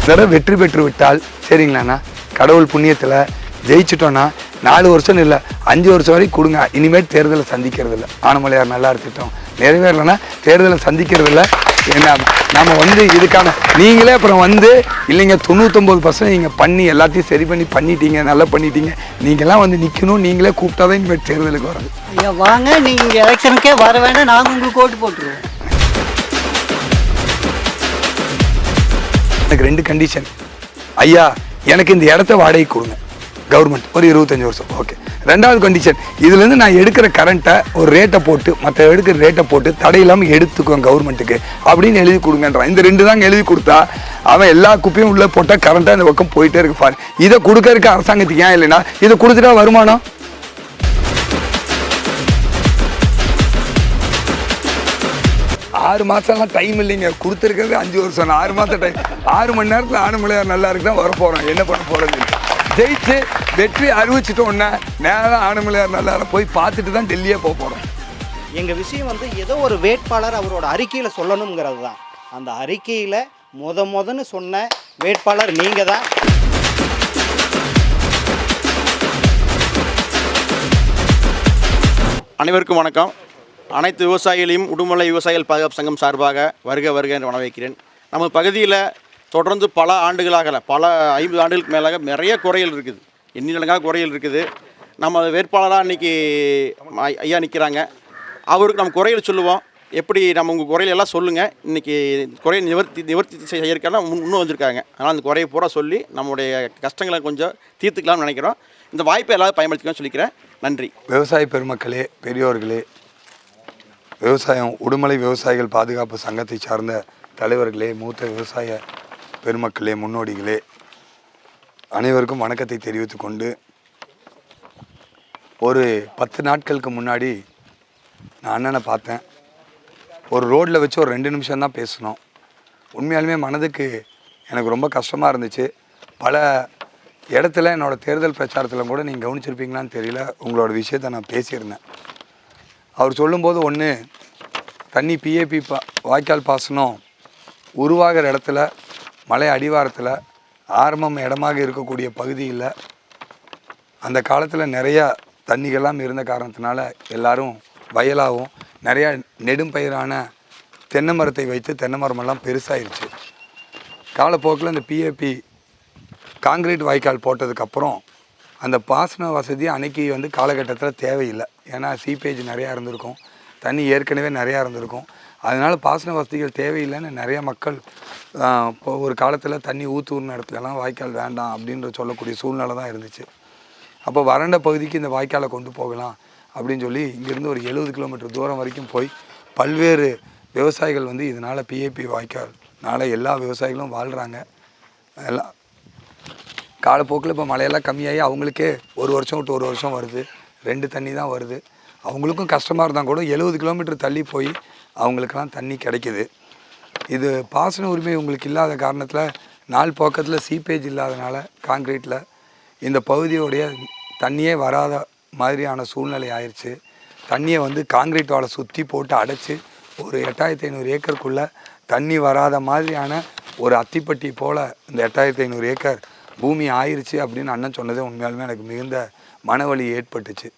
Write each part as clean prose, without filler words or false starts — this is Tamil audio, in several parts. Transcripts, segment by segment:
தடவை வெற்றி பெற்று விட்டால் சரிங்களாண்ணா, கடவுள் புண்ணியத்தில் ஜெயிச்சிட்டோன்னா 4 வருஷம் இல்லை 5 வருஷம் வரைக்கும் கொடுங்க. இனிமேல் தேர்தலை சந்திக்கிறது இல்லை. ஆனமலையார் நல்லாறு திட்டம் நிறைவேறலைன்னா தேர்தலை சந்திக்கிறது இல்லை. என்ன நம்ம வந்து இதுக்கான நீங்களே அப்புறம் வந்து இல்லைங்க 99% நீங்கள் பண்ணி எல்லாத்தையும் சரி பண்ணிட்டீங்க, நல்லா பண்ணிட்டீங்க, நீங்கள்லாம் வந்து நிற்கணும், நீங்களே கூப்பிட்டா தான் இனிமேல் தேர்தலுக்கு வர்றது. ஐயா வாங்க, நீங்கள் எலெக்ஷனுக்கே வர வேண்டாம், நாங்கள் உங்களுக்கு ஓட்டு போட்டுருவோம். எனக்கு 2 கண்டிஷன். ஐயா எனக்கு இந்த இடத்த வாடகை கொடுங்க கவர்மெண்ட், ஒரு 25 வருஷம். ஓகே. 2வது கண்டிஷன், இதுலேருந்து நான் எடுக்கிற கரண்ட்டை ஒரு ரேட்டை போட்டு மற்ற எடுக்கிற ரேட்டை போட்டு தடையில்லாமல் எடுத்துக்குவேன் கவர்மெண்ட்டுக்கு அப்படின்னு எழுதி கொடுங்கன்றான். இந்த 2 தாங்க எழுதி கொடுத்தா அவன் எல்லா குப்பையும் உள்ளே போட்டால் கரண்ட்டாக இந்த பக்கம் போயிட்டே இருக்கு. பாரு, இதை கொடுக்கறதுக்கு அரசாங்கத்துக்கு ஏன் இல்லைன்னா இதை கொடுத்துட்டா வருமானம். ஆறு மாதம்லாம் டைம் இல்லைங்க, கொடுத்துருக்கிறது 5 வருஷம். 6 மாதம் டைம், 6 மணி நேரத்தில் ஆனமலையார் நல்லா இருக்கு தான் வர போகிறோம். என்ன பண்ண போகிறது? ஜெயிச்சு வெற்றி அறிவிச்சிட்டோன்னா நேரம் ஆனமலையார் நல்லா போய் பார்த்துட்டு தான் டெல்லியே போக போகிறோம். எங்கள் விஷயம் வந்து ஏதோ ஒரு வேட்பாளர் அவரோட அறிக்கையில் சொல்லணுங்கிறது தான். அந்த அறிக்கையில் முதன்னு சொன்ன வேட்பாளர் நீங்கள் தான். அனைவருக்கும் வணக்கம். அனைத்து விவசாயிகளையும் உடுமலை விவசாயிகள் பாதுகாப்பு சங்கம் சார்பாக வருக என்று வரவேற்கிறேன். நம்ம பகுதியில் தொடர்ந்து பல ஆண்டுகளாக பல 50 ஆண்டுகளுக்கு மேலாக நிறைய குறைகள் இருக்குது, எண்ணிலடங்காக குறைகள் இருக்குது. நம்ம வேட்பாளராக இன்றைக்கி ஐயா நிற்கிறாங்க. அவருக்கு நம்ம குறைகள் சொல்லுவோம். எப்படி நம்ம உங்கள் குறைகள் எல்லாம் சொல்லுங்கள், இன்றைக்கி குறையை நிவர்த்தி செய்யறதுக்கான முன்னும் வந்திருக்காங்க. அதனால் அந்த குறையை பூரா சொல்லி நம்முடைய கஷ்டங்களை கொஞ்சம் தீர்த்துக்கலாம்னு நினைக்கிறோம். இந்த வாய்ப்பை எல்லாரும் பயன்படுத்திக்கலாம்னு சொல்லிக்கிறேன். நன்றி. விவசாய பெருமக்களே, பெரியோர்களே, விவசாயம் உடுமலை விவசாயிகள் பாதுகாப்பு சங்கத்தை சார்ந்த தலைவர்களே, மூத்த விவசாய பெருமக்களே, முன்னோடிகளே, அனைவருக்கும் வணக்கத்தை தெரிவித்து கொண்டு, ஒரு 10 நாட்களுக்கு முன்னாடி நான் அண்ணனை பார்த்தேன். ஒரு ரோட்டில் வச்சு ஒரு 2 நிமிஷம் தான் பேசணும். உண்மையாலுமே மனதுக்கு எனக்கு ரொம்ப கஷ்டமாக இருந்துச்சு. பல இடத்துல என்னோடய தேர்தல் பிரச்சாரத்தில் கூட நீங்கள் கவனிச்சிருப்பீங்களான்னு தெரியல, உங்களோட விஷயத்தை நான் பேசியிருந்தேன். அவர் சொல்லும்போது ஒன்று, தண்ணி பிஏபி வாய்க்கால் பாசனம் உருவாகிற இடத்துல மலை அடிவாரத்தில் ஆரம்பம் இடமாக இருக்கக்கூடிய பகுதியில் அந்த காலத்தில் நிறையா தண்ணிகள்லாம் இருந்த காரணத்தினால எல்லாரும் வயலாகவும் நிறையா நெடும்பயிரான தென்னை மரத்தை வைத்து தென்னை மரமெல்லாம் பெருசாகிருச்சு. காலப்போக்கில் இந்த பிஏபி காங்கிரீட் வாய்க்கால் போட்டதுக்கப்புறம் அந்த பாசன வசதி அன்னைக்கு வந்து காலகட்டத்தில் தேவையில்லை. ஏன்னா சீப்பேஜ் நிறையா இருந்திருக்கும், தண்ணி ஏற்கனவே நிறையா இருந்திருக்கும். அதனால் பாசன வசதிகள் தேவையில்லைன்னு நிறைய மக்கள் இப்போ ஒரு காலத்தில் தண்ணி ஊற்றுன இடத்துலலாம் வாய்க்கால் வேண்டாம் அப்படின்ற சொல்லக்கூடிய சூழ்நிலை தான் இருந்துச்சு. அப்போ வறண்ட பகுதிக்கு இந்த வாய்க்காலை கொண்டு போகலாம் அப்படின்னு சொல்லி இங்கேருந்து ஒரு 70 கிலோமீட்டர் தூரம் வரைக்கும் போய் பல்வேறு விவசாயிகள் வந்து இதனால் பிஏபி வாய்க்கால்னால எல்லா விவசாயிகளும் வாழ்கிறாங்க. எல்லாம் காலப்போக்கில் இப்போ மழையெல்லாம் கம்மியாகி அவங்களுக்கே ஒரு வருஷம் விட்டு ஒரு வருஷம் வருது, 2 தண்ணி தான் வருது. அவங்களுக்கும் கஷ்டமாக இருந்தால் கூட 70 கிலோமீட்டர் தள்ளி போய் அவங்களுக்கெல்லாம் தண்ணி கிடைக்கிது. இது பாசன உரிமை உங்களுக்கு இல்லாத காரணத்தில் நாள் பக்கத்தில் சீப்பேஜ் இல்லாதனால காங்கிரீட்டில் இந்த பகுதியோடைய தண்ணியே வராத மாதிரியான சூழ்நிலை ஆயிடுச்சு. தண்ணியை வந்து காங்கிரீட் வாழை சுற்றி போட்டு அடைச்சி ஒரு 8500 ஏக்கருக்குள்ளே தண்ணி வராத மாதிரியான ஒரு அத்திப்பட்டி போல் இந்த 8500 ஏக்கர் பூமி ஆயிடுச்சு அப்படின்னு அண்ணன் சொன்னதே உண்மையாலுமே எனக்கு மிகுந்த மனவலி ஏற்பட்டுச்சு.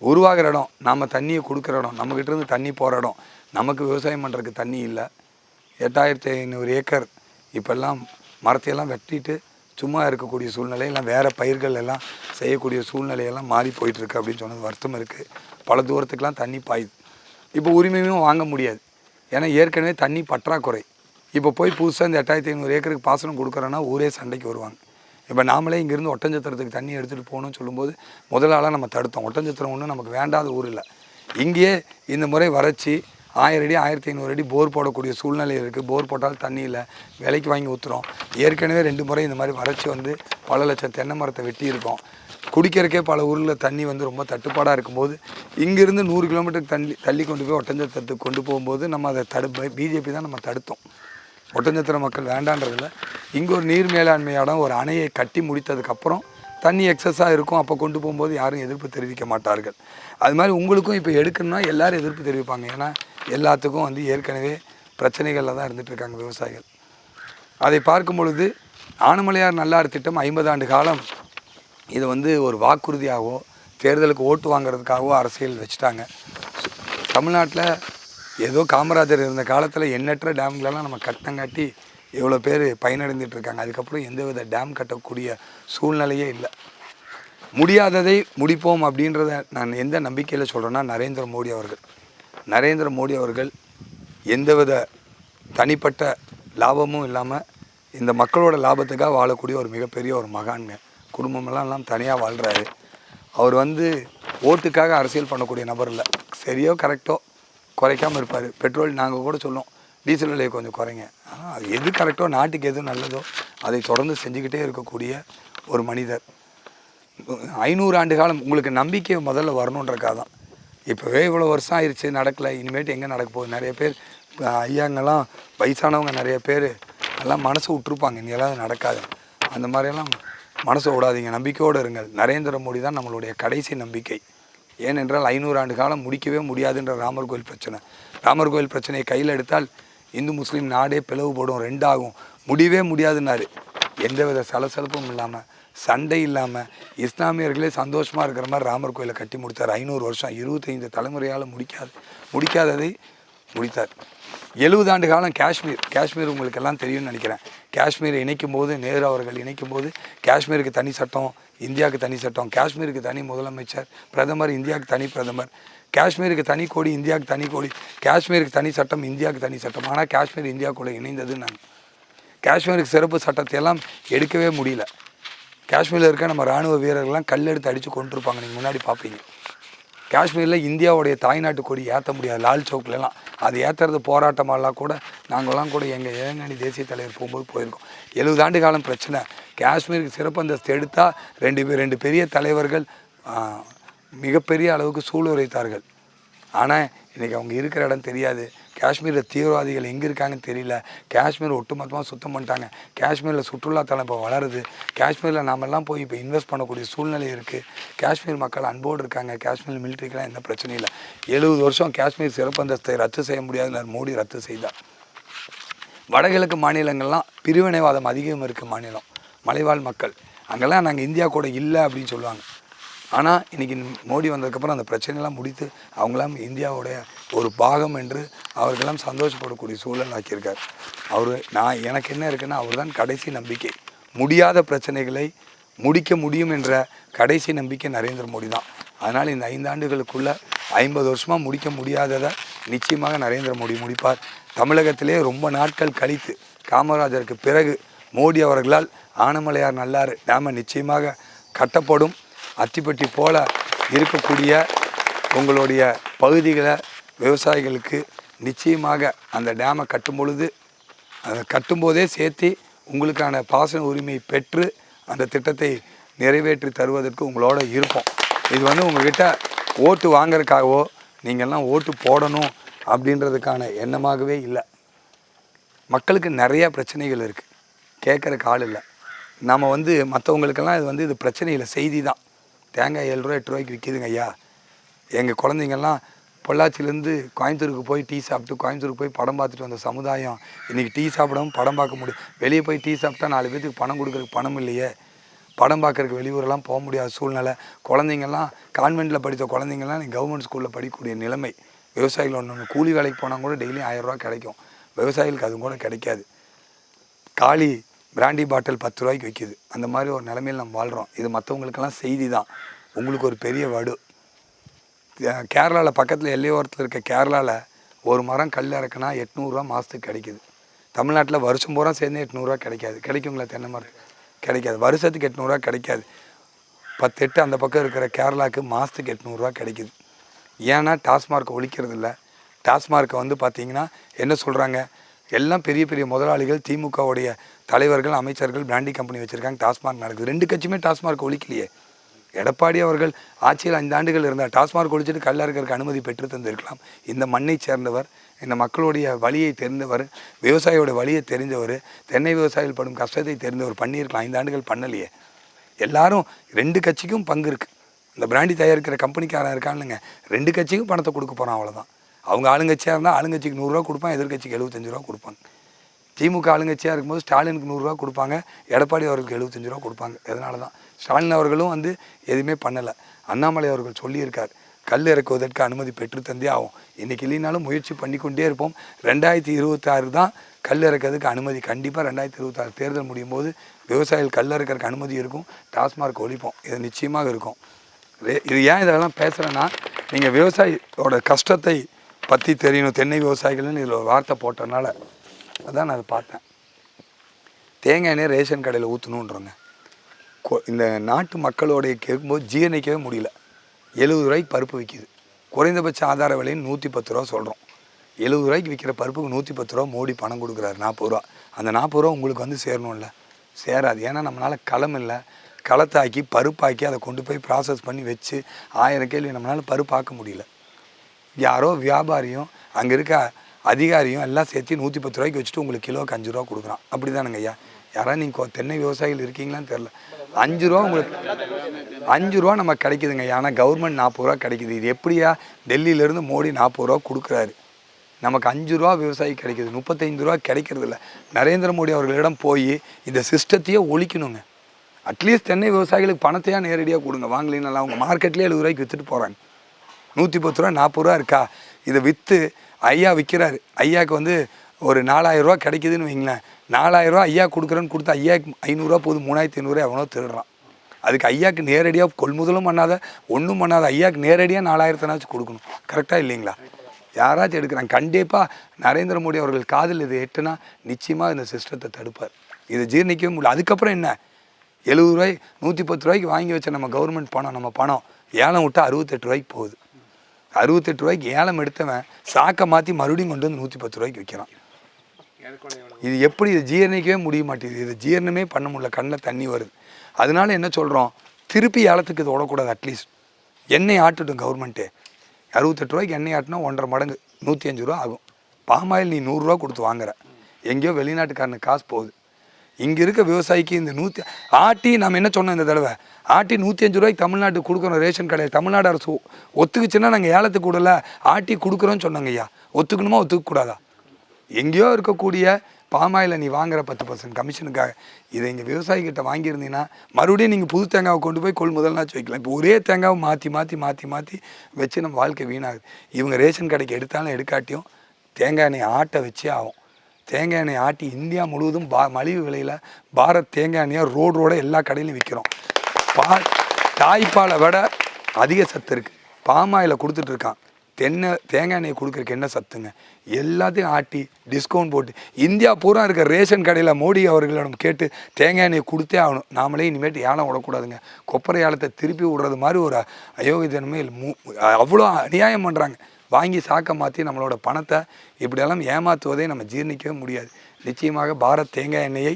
உருவாகிற இடம், நாம் தண்ணியை கொடுக்குற இடம், நம்மக்கிட்டேருந்து தண்ணி போகிற இடம், நமக்கு விவசாயம் பண்ணுறதுக்கு தண்ணி இல்லை. 8500 ஏக்கர் இப்போல்லாம் மரத்தையெல்லாம் வெட்டிட்டு சும்மா இருக்கக்கூடிய சூழ்நிலை, இல்லை வேறு பயிர்கள் எல்லாம் செய்யக்கூடிய சூழ்நிலையெல்லாம் மாறி போயிட்டுருக்கு அப்படின்னு சொன்னது வருத்தம் இருக்குது. பல தூரத்துக்கெலாம் தண்ணி பாயுது. இப்போ உரிமையும் வாங்க முடியாது, ஏன்னா ஏற்கனவே தண்ணி பற்றாக்குறை. இப்போ போய் புதுசாக இந்த 8500 ஏக்கருக்கு பாசனம் கொடுக்குறோன்னா ஊரே சண்டைக்கு வருவாங்க. இப்போ நாமளே இங்கேருந்து ஒட்டஞ்சத்திரத்துக்கு தண்ணி எடுத்துகிட்டு போகணும்னு சொல்லும்போது முதலாளாக நம்ம தடுத்தோம். ஒட்டஞ்சத்திரம் ஒன்றும் நமக்கு வேண்டாத ஊர் இல்லை. இங்கேயே இந்த முறை வறட்சி 1000 அடி 1500 அடி போர் போடக்கூடிய சூழ்நிலை இருக்குது. போர் போட்டால் தண்ணி இல்லை, விலைக்கு வாங்கி ஊற்றுறோம். ஏற்கனவே 2 முறை இந்த மாதிரி வறட்சி வந்து பல லட்சம் தென்னை மரத்தை வெட்டி இருக்கோம். குடிக்கிறக்கே பல ஊரில் தண்ணி வந்து ரொம்ப தட்டுப்பாடாக இருக்கும்போது இங்கேருந்து 100 கிலோமீட்டருக்கு தள்ளி கொண்டு போய் ஒட்டஞ்சத்திரத்துக்கு கொண்டு போகும்போது நம்ம அதை பிஜேபி தான் நம்ம தடுத்தோம். ஒட்டஞ்சத்திர மக்கள் வேண்டான்றதில்ல, இங்கே ஒரு நீர் மேலாண்மை இடம் ஒரு அணையை கட்டி முடித்ததுக்கப்புறம் தண்ணி எக்ஸஸாக இருக்கும், அப்போ கொண்டு போகும்போது யாரும் எதிர்ப்பு தெரிவிக்க மாட்டார்கள். அது மாதிரி உங்களுக்கும் இப்போ எடுக்கணும்னா எல்லோரும் எதிர்ப்பு தெரிவிப்பாங்க. ஏன்னா எல்லாத்துக்கும் வந்து ஏற்கனவே பிரச்சனைகளில் தான் இருந்துகிட்ருக்காங்க விவசாயிகள். அதை பார்க்கும் பொழுது ஆனமலையார் நல்லார் திட்டம் 50 ஆண்டு காலம் இது வந்து ஒரு வாக்குறுதியாகவோ தேர்தலுக்கு ஓட்டு வாங்குறதுக்காகவோ அரசியல் வச்சுட்டாங்க. தமிழ்நாட்டில் ஏதோ காமராஜர் இருந்த காலத்தில் எண்ணற்ற டேம்களெல்லாம் நம்ம கட்டினங்காட்டி எவ்வளோ பேர் பயனடைந்துட்டு இருக்காங்க. அதுக்கப்புறம் எந்தவித டேம் கட்டக்கூடிய சூழ்நிலையே இல்லை. முடியாததை முடிப்போம் அப்படின்றத நான் எந்த நம்பிக்கையில் சொல்கிறேன்னா, நரேந்திர மோடி அவர்கள் எந்தவித தனிப்பட்ட லாபமும் இல்லாமல் இந்த மக்களோட லாபத்துக்காக வாழக்கூடிய ஒரு மிகப்பெரிய ஒரு மகான்ங்க. குடும்பமெல்லாம் தனியாக வாழ்கிறாரு. அவர் வந்து ஓட்டுக்காக அரசியல் பண்ணக்கூடிய நபர் இல்லை. சரியோ கரெக்டோ குறைக்காமல் இருப்பார். பெட்ரோல் நாங்கள் கூட சொல்லுவோம் டீசல் விலையை கொஞ்சம் குறைங்க. ஆனால் அது எது கரெக்டோ, நாட்டுக்கு எது நல்லதோ அதை தொடர்ந்து செஞ்சுக்கிட்டே இருக்கக்கூடிய ஒரு மனிதர். 500 ஆண்டு காலம் உங்களுக்கு நம்பிக்கை முதல்ல வரணுன்றக்காக தான். இப்போவே இவ்வளோ வருஷம் ஆயிடுச்சு, நடக்கலை. இனிமேட்டு எங்கே நடக்க போகுது? நிறைய பேர் ஐயாங்கெல்லாம் வயசானவங்க நிறைய பேர் எல்லாம் மனசு விட்டுருப்பாங்க, இனியெல்லாம் நடக்காது. அந்த மாதிரியெல்லாம் மனசை விடாதீங்க, நம்பிக்கையோடு இருங்கள். நரேந்திர மோடி தான் நம்மளுடைய கடைசி நம்பிக்கை. ஏனென்றால் 500 ஆண்டு காலம் முடிக்கவே முடியாதுன்ற ராமர் கோயில் பிரச்சனை. ராமர் கோயில் பிரச்சனையை கையில் எடுத்தால் இந்து முஸ்லீம் நாடே பிளவுபடும், 2 ஆகும். முடியவே முடியாதுன்னாரு. எந்தவித சலசலப்பும் இல்லாமல், சண்டை இல்லாமல், இஸ்லாமியர்களே சந்தோஷமாக இருக்கிற மாதிரி ராமர் கோயிலை கட்டி முடித்தார். 500 வருஷம் 25 தலைமுறையால் முடிக்காததை முடித்தார். 70 ஆண்டு காலம் காஷ்மீர் உங்களுக்கு எல்லாம் தெரியும்னு நினைக்கிறேன். காஷ்மீரை இணைக்கும் போது, நேரு அவர்கள் இணைக்கும் போது காஷ்மீருக்கு தனி சட்டம், இந்தியாவுக்கு தனி சட்டம், காஷ்மீருக்கு தனி முதலமைச்சர், பிரதமர், இந்தியாவுக்கு தனி பிரதமர், காஷ்மீருக்கு தனி கொடி, இந்தியாவுக்கு தனி கொடி, காஷ்மீருக்கு தனி சட்டம், இந்தியாவுக்கு தனி சட்டம். ஆனால் காஷ்மீர் இந்தியா கூட இணைந்தது நான். காஷ்மீருக்கு சிறப்பு சட்டத்தை எல்லாம் எடுக்கவே முடியல. காஷ்மீரில் இருக்க நம்ம இராணுவ வீரர்கள்லாம் கல்லெடுத்து அடித்து கொண்டிருப்பாங்க, நீங்கள் முன்னாடி பார்ப்பீங்க. காஷ்மீரில் இந்தியாவுடைய தாய்நாட்டு கொடி ஏற்ற முடியாது. லால் சவுக்லலாம் அது ஏற்றுறது போராட்டமெல்லாம் கூட நாங்கள்லாம் கூட எங்கள் இளைஞரணி தேசிய தலைவர் போகும்போது போயிருக்கோம். 70 ஆண்டு காலம் பிரச்சனை. காஷ்மீருக்கு சிறப்பு அந்தஸ்து எடுத்தால் ரெண்டு பெரிய தலைவர்கள் மிகப்பெரிய அளவுக்கு சூளுரைத்தார்கள். ஆனால் இன்றைக்கி அவங்க இருக்கிற இடம் தெரியாது. காஷ்மீரில் தீவிரவாதிகள் எங்கே இருக்காங்கன்னு தெரியல. காஷ்மீர் ஒட்டுமொத்தமாக சுத்தம் பண்ணிட்டாங்க. காஷ்மீரில் சுற்றுலாத்தலம் இப்போ வளருது. காஷ்மீரில் நாமெல்லாம் போய் இப்போ இன்வெஸ்ட் பண்ணக்கூடிய சூழ்நிலை இருக்குது. காஷ்மீர் மக்கள் அன்போடு இருக்காங்க. காஷ்மீர் மிலிட்ரிக்கெலாம் எந்த பிரச்சனையும் இல்லை. 70 வருஷம் காஷ்மீர் சிறப்பு அந்தஸ்தை ரத்து செய்ய முடியாதுன்னு மோடி ரத்து செய்தார். வடகிழக்கு மாநிலங்கள்லாம் பிரிவினைவாதம் அதிகம் இருக்குது. மாநிலம் மலைவாழ் மக்கள் அங்கெல்லாம் நாங்கள் இந்தியா கூட இல்லை அப்படின்னு சொல்லுவாங்க. ஆனால் இன்றைக்கி மோடி வந்ததுக்கப்புறம் அந்த பிரச்சனையெல்லாம் முடித்து அவங்களாம் இந்தியாவுடைய ஒரு பாகம் என்று அவர்களெல்லாம் சந்தோஷப்படக்கூடிய சூழல் ஆக்கியிருக்கார். எனக்கு என்ன இருக்குன்னா, அவர் தான் கடைசி நம்பிக்கை. முடியாத பிரச்சனைகளை முடிக்க முடியும் என்ற கடைசி நம்பிக்கை நரேந்திர மோடி தான். அதனால் இந்த 5 ஆண்டுகளுக்குள்ளே 50 வருஷமாக முடிக்க முடியாததை நிச்சயமாக நரேந்திர மோடி முடிப்பார். தமிழகத்திலே ரொம்ப நாட்கள் கழித்து காமராஜருக்கு பிறகு மோடி அவர்களால் ஆனமலையார் நல்லாறு டேமை நிச்சயமாக கட்டப்படும். அத்திப்பட்டி போல இருக்கக்கூடிய உங்களுடைய பகுதிகளை விவசாயிகளுக்கு நிச்சயமாக அந்த டேமை கட்டும் பொழுது, அதை கட்டும்போதே சேர்த்து உங்களுக்கான பாசன உரிமையை பெற்று அந்த திட்டத்தை நிறைவேற்றி தருவதற்கு உங்களோட இருப்போம். இது வந்து உங்கள்கிட்ட ஓட்டு வாங்கிறதுக்காகவோ நீங்கள்லாம் ஓட்டு போடணும் அப்படின்றதுக்கான எண்ணமாகவே இல்லை. மக்களுக்கு நிறையா பிரச்சனைகள் இருக்குது, கேட்குறக்கு ஆள் இல்லை. நம்ம வந்து மற்றவங்களுக்கெல்லாம் இது பிரச்சனை இல்லை, செய்தி தான். தேங்காய் 7 ரூபா 8 ரூபாய்க்கு விற்கிதுங்க ஐயா. எங்கள் குழந்தைங்கள்லாம் பொள்ளாச்சியிலேருந்து கோயம்புத்தூருக்கு போய் டீ சாப்பிட்டு, கோயம்புத்தூருக்கு போய் படம் பார்த்துட்டு வந்த சமுதாயம் இன்றைக்கி டீ சாப்பிடாமல் படம் பார்க்க முடியும். வெளியே போய் டீ சாப்பிட்டா 4 பேத்துக்கு பணம் கொடுக்குறதுக்கு பணம் இல்லையே. படம் பார்க்குறதுக்கு வெளியூரெல்லாம் போக முடியாத சூழ்நிலை. குழந்தைங்கள்லாம் கான்வெண்ட்டில் படித்த குழந்தைங்கள்லாம் கவர்மெண்ட் ஸ்கூலில் படிக்கக்கூடிய நிலைமை. விவசாயிகள் ஒன்று கூலி வேலைக்கு போனால் கூட டெய்லி 1000 ரூபா கிடைக்கும். விவசாயிகளுக்கு அதுவும் கூட கிடைக்காது. காலி பிராண்டி பாட்டில் 10 ரூபாய்க்கு விற்கிது. அந்த மாதிரி ஒரு நிலைமையில் நம்ம வாழ்கிறோம். இது மற்றவங்களுக்கெல்லாம் செய்தி தான். உங்களுக்கு ஒரு பெரிய வடு. கேரளாவில் பக்கத்தில் எல்லையோரத்தில் இருக்க கேரளாவில் ஒரு மரம் கல் இறக்குனா 800 ரூபா மாதத்துக்கு கிடைக்கிது. தமிழ்நாட்டில் வருஷம் பூரா சேர்ந்து 800 ரூபா கிடைக்காது. கிடைக்குங்களா? தென்னை மரம் கிடைக்காது. வருஷத்துக்கு 800 ரூபா கிடைக்காது. 10 8 அந்த பக்கம் இருக்கிற கேரளாவுக்கு மாதத்துக்கு 800 ரூபா கிடைக்குது. ஏன்னா டாஸ்மார்க்கை ஒழிக்கிறது இல்லை. டாஸ்மார்க்கை வந்து பார்த்திங்கன்னா என்ன சொல்கிறாங்க, எல்லாம் பெரிய பெரிய முதலாளிகள், திமுகவுடைய தலைவர்கள், அமைச்சர்கள் பிராண்டி கம்பெனி வச்சுருக்காங்க. டாஸ்மார்க் நடக்குது. 2 கட்சியுமே டாஸ்மார்க் ஒழிக்கலையே. எடப்பாடி அவர்கள் ஆட்சியில் 5 ஆண்டுகள் இருந்தால் டாஸ்மார்க் ஒழிச்சிட்டு கல்ல இருக்கிறதுக்கு அனுமதி பெற்று தந்திருக்கலாம். இந்த மண்ணை சேர்ந்தவர், இந்த மக்களுடைய வழியை தெரிந்தவர், விவசாயியோட வழியை தெரிந்தவர், தென்னை விவசாயிகள் படும் கஷ்டத்தை தெரிந்தவர் பண்ணியிருக்கலாம். 5 ஆண்டுகள் பண்ணலையே. எல்லாரும் 2 கட்சிக்கும் பங்கு இருக்குது. இந்த பிராண்டி தயாரிக்கிற கம்பெனிக்காரன் இருக்கானுங்க, 2 கட்சிக்கும் பணத்தை கொடுக்க போகிறான், அவ்வளோதான். அவங்க ஆளுங்கட்சியாக இருந்தால் ஆளுங்கட்சிக்கு 100 ரூபா கொடுப்பான், எதிர்கட்சிக்கு 75 ரூபா கொடுப்பாங்க. திமுக ஆளுங்கட்சியாக இருக்கும்போது ஸ்டாலினுக்கு 100 ரூபா கொடுப்பாங்க, எடப்பாடி அவர்களுக்கு 75 ரூபா கொடுப்பாங்க. இதனால தான் ஸ்டாலின் அவர்களும் வந்து எதுவுமே பண்ணலை. அண்ணாமலை அவர்கள் சொல்லியிருக்கார், கல் இறக்குவதற்கு அனுமதி பெற்று தந்தே ஆகும். இன்றைக்கி இல்லைனாலும் முயற்சி பண்ணிக்கொண்டே இருப்போம். 2026 தான் கல் இறக்கிறதுக்கு அனுமதி. கண்டிப்பாக 2026 தேர்தல் முடியும் போது விவசாயிகள் கல் இறக்கிறதுக்கு அனுமதி இருக்கும். டாஸ்மார்க் ஒழிப்போம். இது நிச்சயமாக இருக்கும். இது ஏன் இதெல்லாம் பேசுகிறேன்னா, நீங்கள் விவசாயியோட கஷ்டத்தை பற்றி தெரியணும். தென்னை விவசாயிகள்னு இதில் ஒரு வார்த்தை போட்டதுனால அதான் நான் அதை பார்த்தேன். தேங்காய் எண்ணெய் ரேஷன் கடையில் ஊற்றணுன்றோங்க. இந்த நாட்டு மக்களோடைய கேட்கும்போது ஜீரணிக்கவே முடியல. 70 ரூபாய்க்கு பருப்பு விற்கிது. குறைந்தபட்ச ஆதார விலைன்னு 110 ரூபா சொல்கிறோம். 70 ரூபாய்க்கு விற்கிற பருப்புக்கு 110 ரூபா மோடி பணம் கொடுக்குறாரு. 40 ரூபா. அந்த 40 ரூபா உங்களுக்கு வந்து சேரணும்ல, சேராது. ஏன்னா நம்மளால் களம் இல்லை. களத்தாக்கி பருப்பாக்கி அதை கொண்டு போய் ப்ராசஸ் பண்ணி வச்சு 1000 கேள்வி நம்மளால் பருப்பாக்க முடியல. யாரோ வியாபாரியும் அங்கே இருக்க அதிகாரியும் எல்லாம் சேர்த்து 110 ரூபாய்க்கு வச்சுட்டு உங்களுக்கு கிலோவுக்கு 5 ரூபா கொடுக்குறான். அப்படி தானுங்க ஐயா? யாராவது நீங்கள் தென்னை விவசாயிகள் இருக்கீங்களான்னு தெரில. 5 ரூபா உங்களுக்கு 5 ரூபா நமக்கு கிடைக்குதுங்க. ஆனால் கவர்மெண்ட் 40 ரூபா கிடைக்குது. இது எப்படியா? டெல்லியிலேருந்து மோடி 40 ரூபா கொடுக்குறாரு, நமக்கு 5 ரூபா விவசாயி கிடைக்குது, 35 ரூபா கிடைக்கிறது இல்லை. நரேந்திர மோடி அவர்களிடம் போய் இந்த சிஸ்டத்தையே ஒழிக்கணுங்க. அட்லீஸ்ட் தென்னை விவசாயிகளுக்கு பணத்தையாக நேரடியாக கொடுங்க. வாங்கலினால அவங்க மார்க்கெட்லேயே 70 ரூபாய்க்கு விற்றுட்டு போகிறாங்க. 110 ரூபா 40 ரூபா இருக்கா? இதை விற்று ஐயா விற்கிறாரு. ஐயாவுக்கு வந்து ஒரு 4000 ரூபா கிடைக்குதுன்னு வைங்களேன். 4000 ரூபா ஐயா கொடுக்குறேன்னு கொடுத்து ஐயாவுக்கு 500 ரூபா போகுது, 3500 ரூபா எவனோ திருடுறான். அதுக்கு ஐயாவுக்கு நேரடியாக கொள்முதலும் பண்ணாத ஒன்றும் பண்ணாத ஐயாவுக்கு நேரடியாக 4000 கொடுக்கணும். கரெக்டாக இல்லைங்களா? யாராச்சும் எடுக்கிறாங்க. கண்டிப்பாக நரேந்திர மோடி அவர்கள் காதில் இது எட்டுனா நிச்சயமாக இந்த சிஸ்டத்தை தடுப்பார். இதை ஜீர்ணிக்கவே முடியல. அதுக்கப்புறம் என்ன? 70 ரூபாய் 110 ரூபாய்க்கு வாங்கி வச்ச நம்ம கவர்மெண்ட் பணம், நம்ம பணம் ஏலம் விட்டால் 68 ரூபாய்க்கு போகுது. 68 ரூபாய்க்கு ஏலம் எடுத்தவன் சாக்கை மாற்றி மறுபடியும் கொண்டு வந்து 110 ரூபாய்க்கு விற்கிறான். இது எப்படி? இது ஜீரணிக்கவே முடிய மாட்டேங்குது. இது ஜீரணமே பண்ண முடியல. கண்ணில் தண்ணி வருது. அதனால என்ன சொல்கிறோம், திருப்பி ஏலத்துக்கு இது ஓடக்கூடாது. அட்லீஸ்ட் எண்ணெய் ஆட்டுட்டும் கவர்மெண்ட்டு. 68 ரூபாய்க்கு எண்ணெய் ஆட்டினா 1.5 மடங்கு 105 ரூபா ஆகும். பாமாயில் நீ 100 ரூபா கொடுத்து வாங்குற. எங்கேயோ வெளிநாட்டுக்காரனுக்கு காசு போகுது. இங்கே இருக்க விவசாயிக்கு இந்த ஆட்டி நம்ம என்ன சொன்னோம் இந்த தடவை, ஆட்டி 105 ரூபாய்க்கு தமிழ்நாட்டுக்கு கொடுக்குறோம். ரேஷன் கடையில் தமிழ்நாடு அரசு ஒத்துக்குச்சுன்னா நாங்கள் ஏலத்துக்கு கூடல ஆட்டி கொடுக்குறோன்னு சொன்னாங்க. ஐயா ஒத்துக்கணுமா ஒத்துக்கக்கூடாதா? எங்கேயோ இருக்கக்கூடிய பாமாயில் நீ வாங்குற 10% கமிஷனுக்காக இதை இங்கே விவசாயிகிட்ட வாங்கியிருந்தீங்கன்னா மறுபடியும் நீங்கள் புது தேங்காவை கொண்டு போய் கொள்முதல்னாச்சு வைக்கலாம். இப்போ ஒரே தேங்காவை மாற்றி மாற்றி மாற்றி மாற்றி வச்சு நம்ம வாழ்க்கை வீணாகுது. இவங்க ரேஷன் கடைக்கு எடுத்தாலும் எடுக்காட்டியும் தேங்காய் எண்ணெய் ஆட்டை வச்சே ஆகும். தேங்காய் எண்ணெய் ஆட்டி இந்தியா முழுவதும் மலிவு விலையில் பாரத் தேங்காய் எண்ணெயை ரோட எல்லா கடையிலையும் விற்கிறோம். தாய்ப்பாலை விட அதிக சத்து இருக்குது. பாமாயில் கொடுத்துட்ருக்கான். தேங்காய் எண்ணெயை கொடுக்குறதுக்கு என்ன சத்துங்க? எல்லாத்தையும் ஆட்டி டிஸ்கவுண்ட் போட்டு இந்தியா பூரா இருக்க ரேஷன் கடையில் மோடி அவர்களிடம் கேட்டு தேங்காய் எண்ணெயை கொடுத்தே ஆகணும். நாமளே இனிமேட்டு ஏலம் விடக்கூடாதுங்க. கொப்பரை ஏலத்தை திருப்பி விடுறது மாதிரி ஒரு அயோக்கியத்தனமே அவ்வளோ அநியாயம் பண்ணுறாங்க. வாங்கி சாக்க மாற்றி நம்மளோட பணத்தை இப்படியெல்லாம் ஏமாற்றுவதை நம்ம ஜீர்ணிக்கவே முடியாது. நிச்சயமாக பாரத் தேங்காய் எண்ணெயை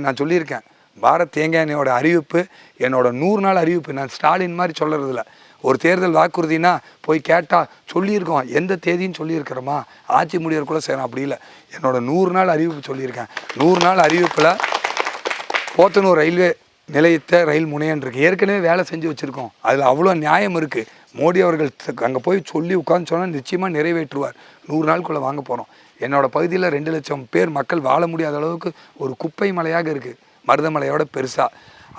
நான் சொல்லியிருக்கேன். பாரத் தேங்காய் எண்ணெயோட அறிவிப்பு என்னோட 100 நாள் அறிவிப்பு. நான் ஸ்டாலின் மாதிரி சொல்கிறதில்ல. ஒரு தேர்தல் வாக்குறுதினா போய் கேட்டால் சொல்லியிருக்கோம், எந்த தேதின்னு சொல்லியிருக்கிறோமா, ஆட்சி முடியற கூட செய்யணும். அப்படி இல்லை. என்னோட 100 நாள் அறிவிப்பு சொல்லியிருக்கேன். 100 நாள் அறிவிப்பில் போத்தனூர் ரயில்வே நிலையத்தை ரயில் முனையன் இருக்குது. ஏற்கனவே வேலை செஞ்சு வச்சுருக்கோம். அதில் அவ்வளோ நியாயம் இருக்குது. மோடி அவர்கள் அங்கே போய் சொல்லி உட்காந்து சொன்னால் நிச்சயமாக நிறைவேற்றுவார். 100 நாளுக்குள்ளே வாங்க போகிறோம். என்னோடய பகுதியில் 2 லட்சம் பேர் மக்கள் வாழ முடியாத அளவுக்கு ஒரு குப்பை மலையாக இருக்குது. மருதமலையோட பெருசாக.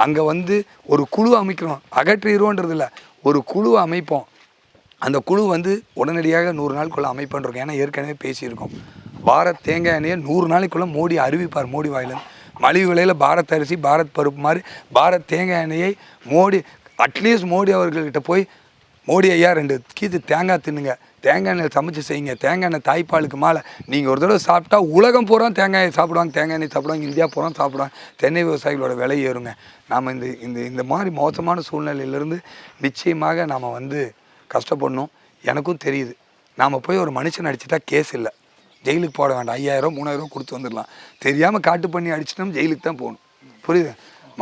அங்கே வந்து ஒரு குழு அமைக்கணும். அகற்றிடுவோன்றது இல்லை, ஒரு குழு அமைப்போம். அந்த குழு வந்து உடனடியாக 100 நாளுக்குள்ளே அமைப்போன்றிருக்கோம். ஏன்னா ஏற்கனவே பேசியிருக்கோம். பாரத் தேங்காய் எண்ணெயை 100 நாளைக்குள்ளே மோடி அறிவிப்பார். மோடி வாயிலேருந்து மலிவு விலையில் பாரத் அரிசி பாரத் பருப்பு மாதிரி பாரத் தேங்காய் எண்ணெயை மோடி அட்லீஸ்ட் மோடி அவர்கள்கிட்ட போய் மோடி ஐயா 2 கீத்து தேங்காய் தின்னுங்க, தேங்காய் எண்ணெய் சமைச்சு செய்யுங்க. தேங்காய் எண்ணெய் தாய்ப்பாலுக்கு மேலே நீங்கள் ஒரு தடவை சாப்பிட்டா உலகம் பூரா தேங்காயை சாப்பிடுவாங்க. தேங்காய் எண்ணெய் சாப்பிடுவாங்க. இந்தியா பூரா சாப்பிடுவாங்க. தென்னை விவசாயிகளோட விலை ஏறுங்க. நாம் இந்த மாதிரி மோசமான சூழ்நிலையிலேருந்து நிச்சயமாக நாம் வந்து கஷ்டப்படணும். எனக்கும் தெரியுது. நாம் போய் ஒரு மனுஷன் அடிச்சிட்டா கேஸ் இல்லை, ஜெயிலுக்கு போட வேண்டாம். 5000 3000 கொடுத்து வந்துடலாம். தெரியாமல் காட்டு பண்ணி அடிச்சிட்டோம், ஜெயிலுக்கு தான் போகணும். புரியுது?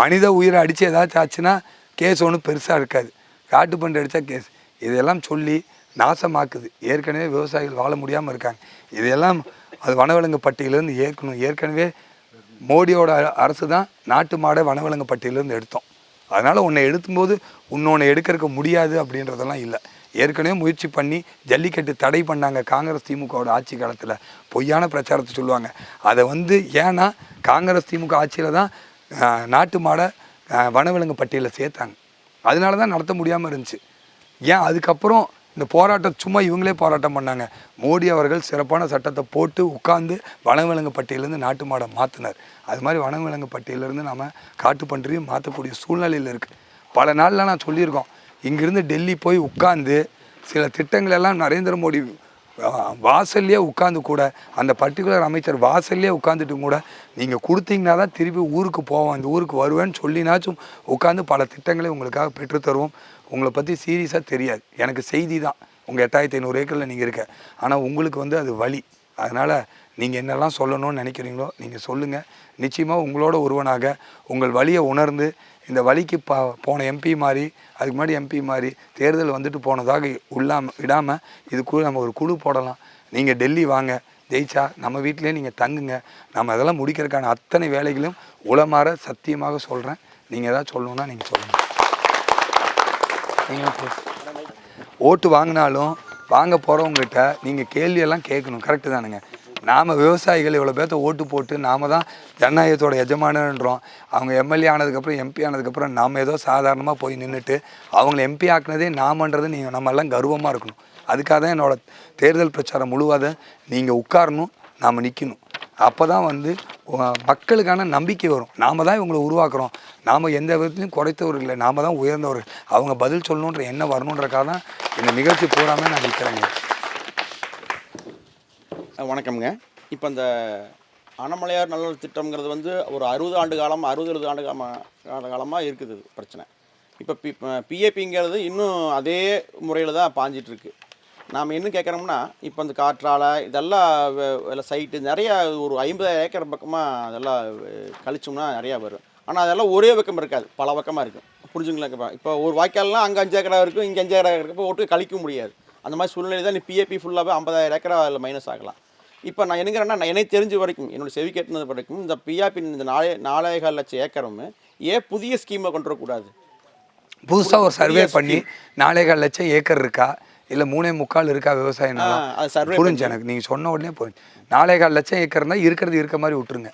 மனித உயிரை அடித்து ஏதாச்சும் ஆச்சுன்னா கேஸ் ஒன்றும் பெருசாக இருக்காது. காட்டு பண்ணி அடித்தா கேஸ். இதெல்லாம் சொல்லி நாசமாக்குது. ஏற்கனவே விவசாயிகள் வாழ முடியாமல் இருக்காங்க. இதையெல்லாம் அது வனவிலங்கு பட்டியலேருந்து ஏற்கனவே மோடியோட அரசு தான் நாட்டு மாடை வனவிலங்கு பட்டியலேருந்து எடுத்தோம். அதனால் உன்னை எடுக்கும்போது இன்னொன்று எடுக்கிறதுக்கு முடியாது அப்படின்றதெல்லாம் இல்லை. ஏற்கனவே முயற்சி பண்ணி ஜல்லிக்கட்டு தடை பண்ணாங்க காங்கிரஸ் திமுகவோட ஆட்சி காலத்தில். பொய்யான பிரச்சாரத்தை சொல்லுவாங்க. அதை ஏன்னா காங்கிரஸ் திமுக ஆட்சியில் தான் நாட்டு மாடை வனவிலங்கு பட்டியலில் சேர்த்தாங்க. அதனால தான் நடத்த முடியாமல் இருந்துச்சு. ஏன் அதுக்கப்புறம் இந்த போராட்டம் சும்மா இவங்களே போராட்டம் பண்ணாங்க. மோடி அவர்கள் சிறப்பான சட்டத்தை போட்டு உட்கார்ந்து வனவிலங்கு பட்டியலேருந்து நாட்டு மாடை மாற்றினார். அது மாதிரி வனவிலங்கு பட்டியலேருந்து நம்ம காட்டுப்பன்றியும் மாற்றக்கூடிய சூழ்நிலையில் இருக்குது. பல நாளில் நான் சொல்லியிருக்கோம், இங்கிருந்து டெல்லி போய் உட்கார்ந்து சில திட்டங்கள் எல்லாம் நரேந்திர மோடி வாசல்லையே உட்காந்து கூட, அந்த பர்டிகுலர் அமைச்சர் வாசல்லையே உட்காந்துட்டு கூட நீங்கள் கொடுத்தீங்கன்னா தான் திருப்பி ஊருக்கு போவோம், இந்த ஊருக்கு வருவேன்னு சொல்லினாச்சும் உட்காந்து பல திட்டங்களை உங்களுக்காக பெற்றுத்தருவோம். உங்களை பற்றி சீரியஸாக தெரியாது, எனக்கு செய்தி தான். உங்கள் 8500 ஏக்கரில் நீங்கள் இருக்க, ஆனால் உங்களுக்கு அது வழி. அதனால் நீங்கள் என்னெல்லாம் சொல்லணும்னு நினைக்கிறீங்களோ நீங்கள் சொல்லுங்கள். நிச்சயமாக உங்களோட ஒருவனாக உங்கள் வழியை உணர்ந்து இந்த வழிக்கு போன எம்பி மாதிரி, அதுக்கு முன்னாடி எம்பி மாதிரி தேர்தல் வந்துட்டு போனதாக விடாமல் இதுக்குள்ள நம்ம ஒரு குழு போடலாம். நீங்கள் டெல்லி வாங்க, ஜெயிச்சா நம்ம வீட்டிலே நீங்கள் தங்குங்க. நம்ம அதெல்லாம் முடிக்கிறதுக்கான அத்தனை வேலைகளும் உளமாற சத்தியமாக சொல்கிறேன். நீங்கள் எதாவது சொல்லணுன்னா நீங்கள் சொல்லுங்கள். ஓட்டு வாங்கினாலும் வாங்க போகிறவங்ககிட்ட நீங்கள் கேள்வியெல்லாம் கேட்கணும். கரெக்டு தானுங்க? நாம் விவசாயிகள் இவ்வளோ பேர்த்த ஓட்டு போட்டு நாம் தான் ஜனநாயகத்தோட எஜமானன்றோம். அவங்க எம்எல்ஏ ஆனதுக்கப்புறம் எம்பி ஆனதுக்கப்புறம் நாம் ஏதோ சாதாரணமாக போய் நின்றுட்டு அவங்கள எம்பி ஆக்குனதே நாமன்றது நீங்கள் நம்மெல்லாம் கர்வமாக இருக்கணும். அதுக்காக தான் என்னோடய தேர்தல் பிரச்சாரம் முழுவதும் நீங்கள் உட்காரணும், நாம் நிற்கணும். அப்போ தான் மக்களுக்கான நம்பிக்கை வரும். நாம் தான் இவங்களை உருவாக்குறோம், நாம் எந்த விதத்துலையும் குறைத்தவர்கள் இல்லை, நாம் தான் உயர்ந்தவர்கள். அவங்க பதில் சொல்லணுன்ற எண்ணம் வரணுன்றக்காக தான் இந்த நிகழ்ச்சி பூராமே நான் நிற்கிறேங்க. வணக்கம்ங்க. இப்போ இந்த அனமலையார் நலன் திட்டம்ங்கிறது ஒரு 60 ஆண்டு காலமாக 60-70 ஆண்டு காலமாக இருக்குது பிரச்சனை. இப்போ பிஏபிங்கிறது இன்னும் அதே முறையில் தான் பாஞ்சிட்ருக்கு. நாம் என்ன கேட்குறோம்னா, இப்போ இந்த காற்றாலை இதெல்லாம் சைட்டு நிறையா ஒரு 50 ஏக்கர் பக்கமாக அதெல்லாம் கழிச்சோம்னா நிறையா வரும். ஆனால் அதெல்லாம் ஒரே பக்கம் இருக்காது, பல பக்கமாக இருக்கும். புரிஞ்சுங்களா? இப்போ ஒரு வாய்க்கால்லாம் அங்கே 5 ஏக்கராக இருக்கும், இங்கே 5 ஏக்கராக இருக்கப்போ ஒட்டு கழிக்க முடியாது. அந்த மாதிரி சூழ்நிலை தான் பிஏபி ஃபுல்லாகவே 50,000 ஏக்கரா அதில் மைனஸ் ஆகலாம். இப்போ நான் என்னங்கிறேன்னா, எனக்கு தெரிஞ்ச வரைக்கும், என்னோடய செவி கேட்டது வரைக்கும், இந்த பிஆர்பி இந்த 4.25 லட்சம் ஏக்கரும் ஏன் புதிய ஸ்கீமை கொண்டு வரக்கூடாது? புதுசாக ஒரு சர்வே பண்ணி 4.25 லட்சம் ஏக்கர் இருக்கா இல்லை 3.25 இருக்கா விவசாயம் புரிஞ்சு எனக்கு. நீங்கள் சொன்ன உடனே புரிஞ்சு. 4.25 லட்சம் ஏக்கர் இருந்தால் இருக்கிறது இருக்க மாதிரி விட்டுருங்க.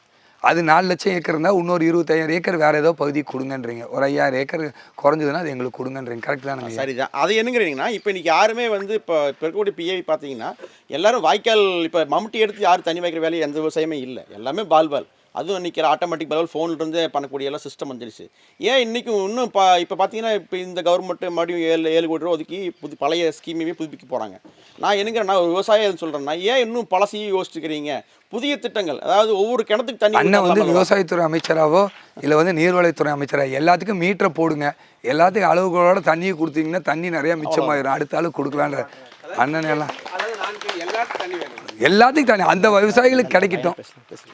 அது 4 லட்சம் ஏக்கர் இருந்தால் இன்னொரு 25,000 ஏக்கர் வேறு ஏதோ பகுதிக்கு கொடுங்கன்றீங்க. ஒரு 5,000 ஏக்கர் குறைஞ்சதுன்னா அது எங்களுக்கு கொடுங்கன்றீங்க. கரெக்ட் தானே? சரிதான். அது என்னங்கிறீங்கன்னா, இப்போ இன்றைக்கி யாருமே இப்போ இருக்கக்கூடிய பிஏவி பார்த்தீங்கன்னா எல்லாரும் வாய்க்கால், இப்போ மம்முட்டி எடுத்து யாரும் தண்ணி வைக்கிற வேலையை எந்த விவசாயமே இல்லை, எல்லாமே பால். அதுவும் இன்றைக்கி ஆட்டோமேட்டிக் பலவல் ஃபோன்லேருந்து பண்ணக்கூடிய எல்லாம் சிஸ்டம் வந்துடுச்சு. ஏன் இன்றைக்கும் இன்னும் இப்போ பார்த்தீங்கன்னா, இப்போ இந்த கவர்மெண்ட்டு மறுபடியும் 7 கோடி ரூபா ஒதுக்கி பழைய ஸ்கீமையே புதுப்பிக்க போகிறாங்க. நான் என்னங்கிறேன்னா, ஒரு விவசாயம் சொல்கிறேன்னா, ஏன் இன்னும் பழசையும் யோசிச்சுக்கிறீங்க? புதிய திட்டங்கள், அதாவது ஒவ்வொரு கிணத்துக்கு தண்ணி. அண்ணன் விவசாயத்துறை அமைச்சராவோ இல்லை நீர்வளத்துறை அமைச்சராக எல்லாத்துக்கும் மீட்டரை போடுங்க, எல்லாத்துக்கும் அளவுகளோட தண்ணியை கொடுத்தீங்கன்னா தண்ணி நிறையா மிச்சமாயிரும், அடுத்த ஆளுக்கு கொடுக்கலான்ற அண்ணன் எல்லாம் எல்லாத்துக்கும் தண்ணி அந்த விவசாயிகளுக்கு கிடைக்கட்டும்.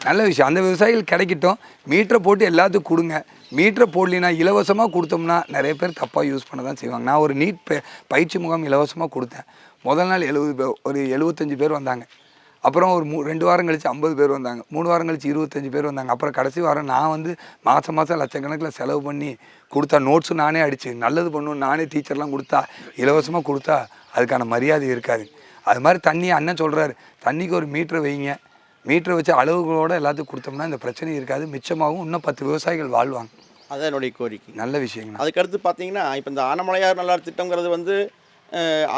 நல்ல விஷயம், அந்த விவசாயிகளுக்கு கிடைக்கட்டும். மீட்டரை போட்டு எல்லாத்துக்கும் கொடுங்க. மீட்டரை போடலினா இலவசமாக கொடுத்தோம்னா நிறைய பேர் தப்பாக யூஸ் பண்ண தான் செய்வாங்க. நான் ஒரு நீட் பயிற்சி முகாம் இலவசமாக கொடுத்தேன். முதல் நாள் 75 பேர் வந்தாங்க. அப்புறம் ஒரு 2 வாரம் கழித்து 50 பேர் வந்தாங்க. 3 வாரம் கழித்து 25 பேர் வந்தாங்க. அப்புறம் கடைசி வாரம் நான் மாதம் லட்சக்கணக்கில் செலவு பண்ணி கொடுத்தா, நோட்ஸும் நானே அடித்து நல்லது பண்ணணும், நானே டீச்சர்லாம் கொடுத்தா, இலவசமாக கொடுத்தா அதுக்கான மரியாதை இருக்காது. அது மாதிரி தண்ணி அண்ணன் சொல்கிறாரு, தண்ணிக்கு ஒரு மீட்டரை வைங்க, மீட்டரை வச்சு அளவுகளோடு எல்லாத்துக்கும் கொடுத்தோம்னா இந்த பிரச்சனை இருக்காது, மிச்சமாகவும் இன்னும் 10 விவசாயிகள் வாழ்வாங்க. அதான் என்னுடைய கோரிக்கை. நல்ல விஷயங்க. அதுக்கடுத்து பார்த்தீங்கன்னா, இப்போ இந்த ஆனமலையார் நல்லார் திட்டங்கிறது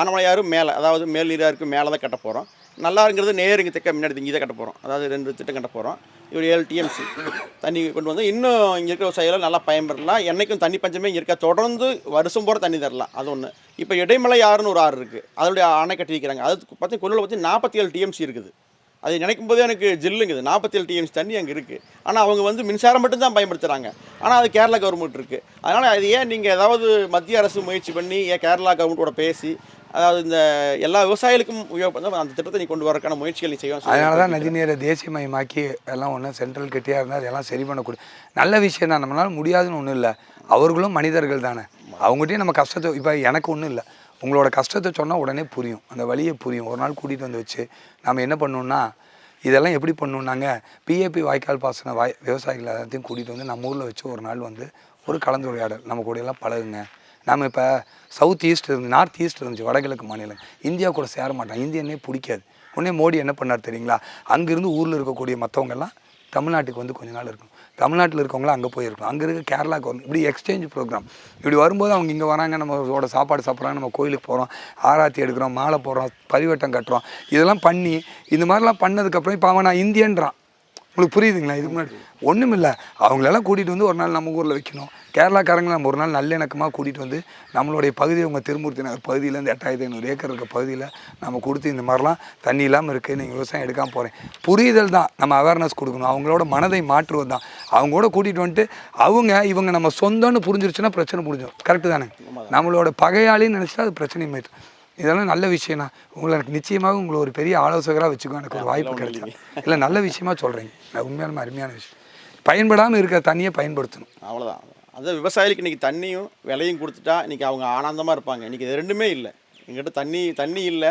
ஆனமலையாரும் மேலே, அதாவது மேல் நீராருக்கு மேலே தான் கட்ட போகிறோம். நல்லாருங்கிறது நேருங்க தெற்க முன்னாடி இங்கே தான் கட்ட போகிறோம். அதாவது 2 திட்டம் கட்ட போகிறோம். ஒரு 7 டிஎம்சி தண்ணி கொண்டு இன்னும் இங்கே இருக்கிற விவசாயிகள் நல்லா பயன்பெறலாம். என்றைக்கும் தண்ணி பஞ்சமே இங்கே இருக்கா, தொடர்ந்து வருஷம் போகிற தண்ணி தரலாம். அது ஒன்று. இப்போ இடைமலை ஆறுன்னு ஒரு ஆறு இருக்குது, அதோடைய அணை கட்டியிருக்கிறாங்க. அது பார்த்தீங்கன்னா கொள்ளில் 47 டிஎம்சி இருக்குது. அது நினைக்கும் போதே எனக்கு ஜில்லுங்குது. 47 டிஎம்சி தண்ணி அங்கே இருக்குது. ஆனால் அவங்க மின்சாரம் மட்டும்தான் பயன்படுத்துகிறாங்க. ஆனால் அது கேரளா கவர்மெண்ட் இருக்குது. அதனால் அது ஏன் நீங்கள் ஏதாவது மத்திய அரசு முயற்சி பண்ணி ஏன் கேரளா கவர்மெண்ட்டோட பேசி, அதாவது இந்த எல்லா விவசாயிகளுக்கும் அந்த திட்டத்தை நீ கொண்டு வரக்கான முயற்சிகள் நீ செய்வோம். அதனால தான் நதிநீரை தேசியமயமாக்கி எல்லாம் ஒன்று சென்ட்ரல் கட்டியாக இருந்தால் அதெல்லாம் சரி பண்ணக்கூடிய நல்ல விஷயம் தான். நம்மளால் முடியாதுன்னு ஒன்றும் இல்லை, அவர்களும் மனிதர்கள் தானே. அவங்ககிட்டையும் நம்ம கஷ்டத்தை, இப்போ எனக்கு ஒன்றும் இல்லை, உங்களோட கஷ்டத்தை சொன்னால் உடனே புரியும், அந்த வழியை புரியும். ஒரு நாள் கூட்டிகிட்டு வந்து வச்சு நம்ம என்ன பண்ணணுன்னா, இதெல்லாம் எப்படி பண்ணணுன்னாங்க, பிஏபி வாய்க்கால் பாசன விவசாயிகள் எல்லாத்தையும் கூட்டிகிட்டு வந்து நம்ம ஊரில் வச்சு ஒரு நாள் ஒரு கலந்துரையாடல், நம்ம கூடையெல்லாம் பழகுங்க, நம்ம இப்போ சவுத் ஈஸ்ட் இருந்து நார்த் ஈஸ்ட் இருந்துச்சு வடகிழக்கு மாநிலம், இந்தியா கூட சேர மாட்டாங்க, இந்தியனே பிடிக்காது. உடனே மோடி என்ன பண்ணார் தெரியுங்களா, அங்கேருந்து ஊரில் இருக்கக்கூடிய மற்றவங்கெல்லாம் தமிழ்நாட்டுக்கு வந்து கொஞ்ச நாள் இருக்கணும், தமிழ்நாட்டில் இருக்கவங்களாம் அங்கே போயிருக்கணும், அங்கே இருக்க கேரளாவுக்கு வரணும், இப்படி எக்ஸ்சேஞ்ச் ப்ரோக்ராம். இப்படி வரும்போது அவங்க இங்கே வராங்க, நம்மளோட சாப்பாடு சாப்பிட்றாங்க, நம்ம கோயிலுக்கு போகிறோம், ஆராத்தி எடுக்கிறோம், மாலை போடுறோம், பரிவட்டம் கட்டுறோம், இதெல்லாம் பண்ணி இந்த மாதிரிலாம் பண்ணதுக்கப்புறம் இப்போ அவன் நான் இந்தியன்றான். உங்களுக்கு புரியுதுங்களா? இதுக்கு முன்னாடி ஒன்றும் இல்லை, அவங்களெல்லாம் கூட்டிகிட்டு வந்து ஒரு நாள் நம்ம ஊரில் வைக்கணும், கேரளாக்காரங்களை நம்ம ஒரு நாள் நல்லிணக்கமாக கூட்டிகிட்டு வந்து நம்மளுடைய பகுதியை உங்கள் திருமூர்த்தி நகர் பகுதியிலேருந்து 8500 ஏக்கர் இருக்க பகுதியில் நம்ம கொடுத்து இந்த மாதிரிலாம் தண்ணி இல்லாமல் இருக்குது, நீங்கள் விவசாயம் எடுக்காமல் போகிறேன், புரிதல் தான், நம்ம அவேர்னஸ் கொடுக்கணும், அவங்களோட மனதை மாற்றுவது தான். அவங்களோட கூட்டிகிட்டு வந்துட்டு இவங்க நம்ம சொந்தம்னு புரிஞ்சிருச்சுன்னா பிரச்சனை புரிஞ்சிடும். கரெக்டு தானே? நம்மளோட பகையாளின்னு நினச்சிட்டா அது பிரச்சனை மாயிடும். இதெல்லாம் நல்ல விஷயம்னா உங்களை எனக்கு நிச்சயமாக உங்களை ஒரு பெரிய ஆலோசகராக வச்சுக்கோ, எனக்கு ஒரு வாய்ப்பு கிடைச்சா. இல்லை, நல்ல விஷயமா சொல்கிறீங்க, உண்மையாலுமே அருமையான விஷயம். பயன்படாமல் இருக்கிற தண்ணியை பயன்படுத்தணும், அவ்வளோதான். அதான் விவசாயிகளுக்கு இன்றைக்கி தண்ணியும் விலையும் கொடுத்துட்டா இன்றைக்கி அவங்க ஆனந்தமாக இருப்பாங்க. இன்றைக்கி இது ரெண்டுமே இல்லை. எங்கிட்ட தண்ணி இல்லை,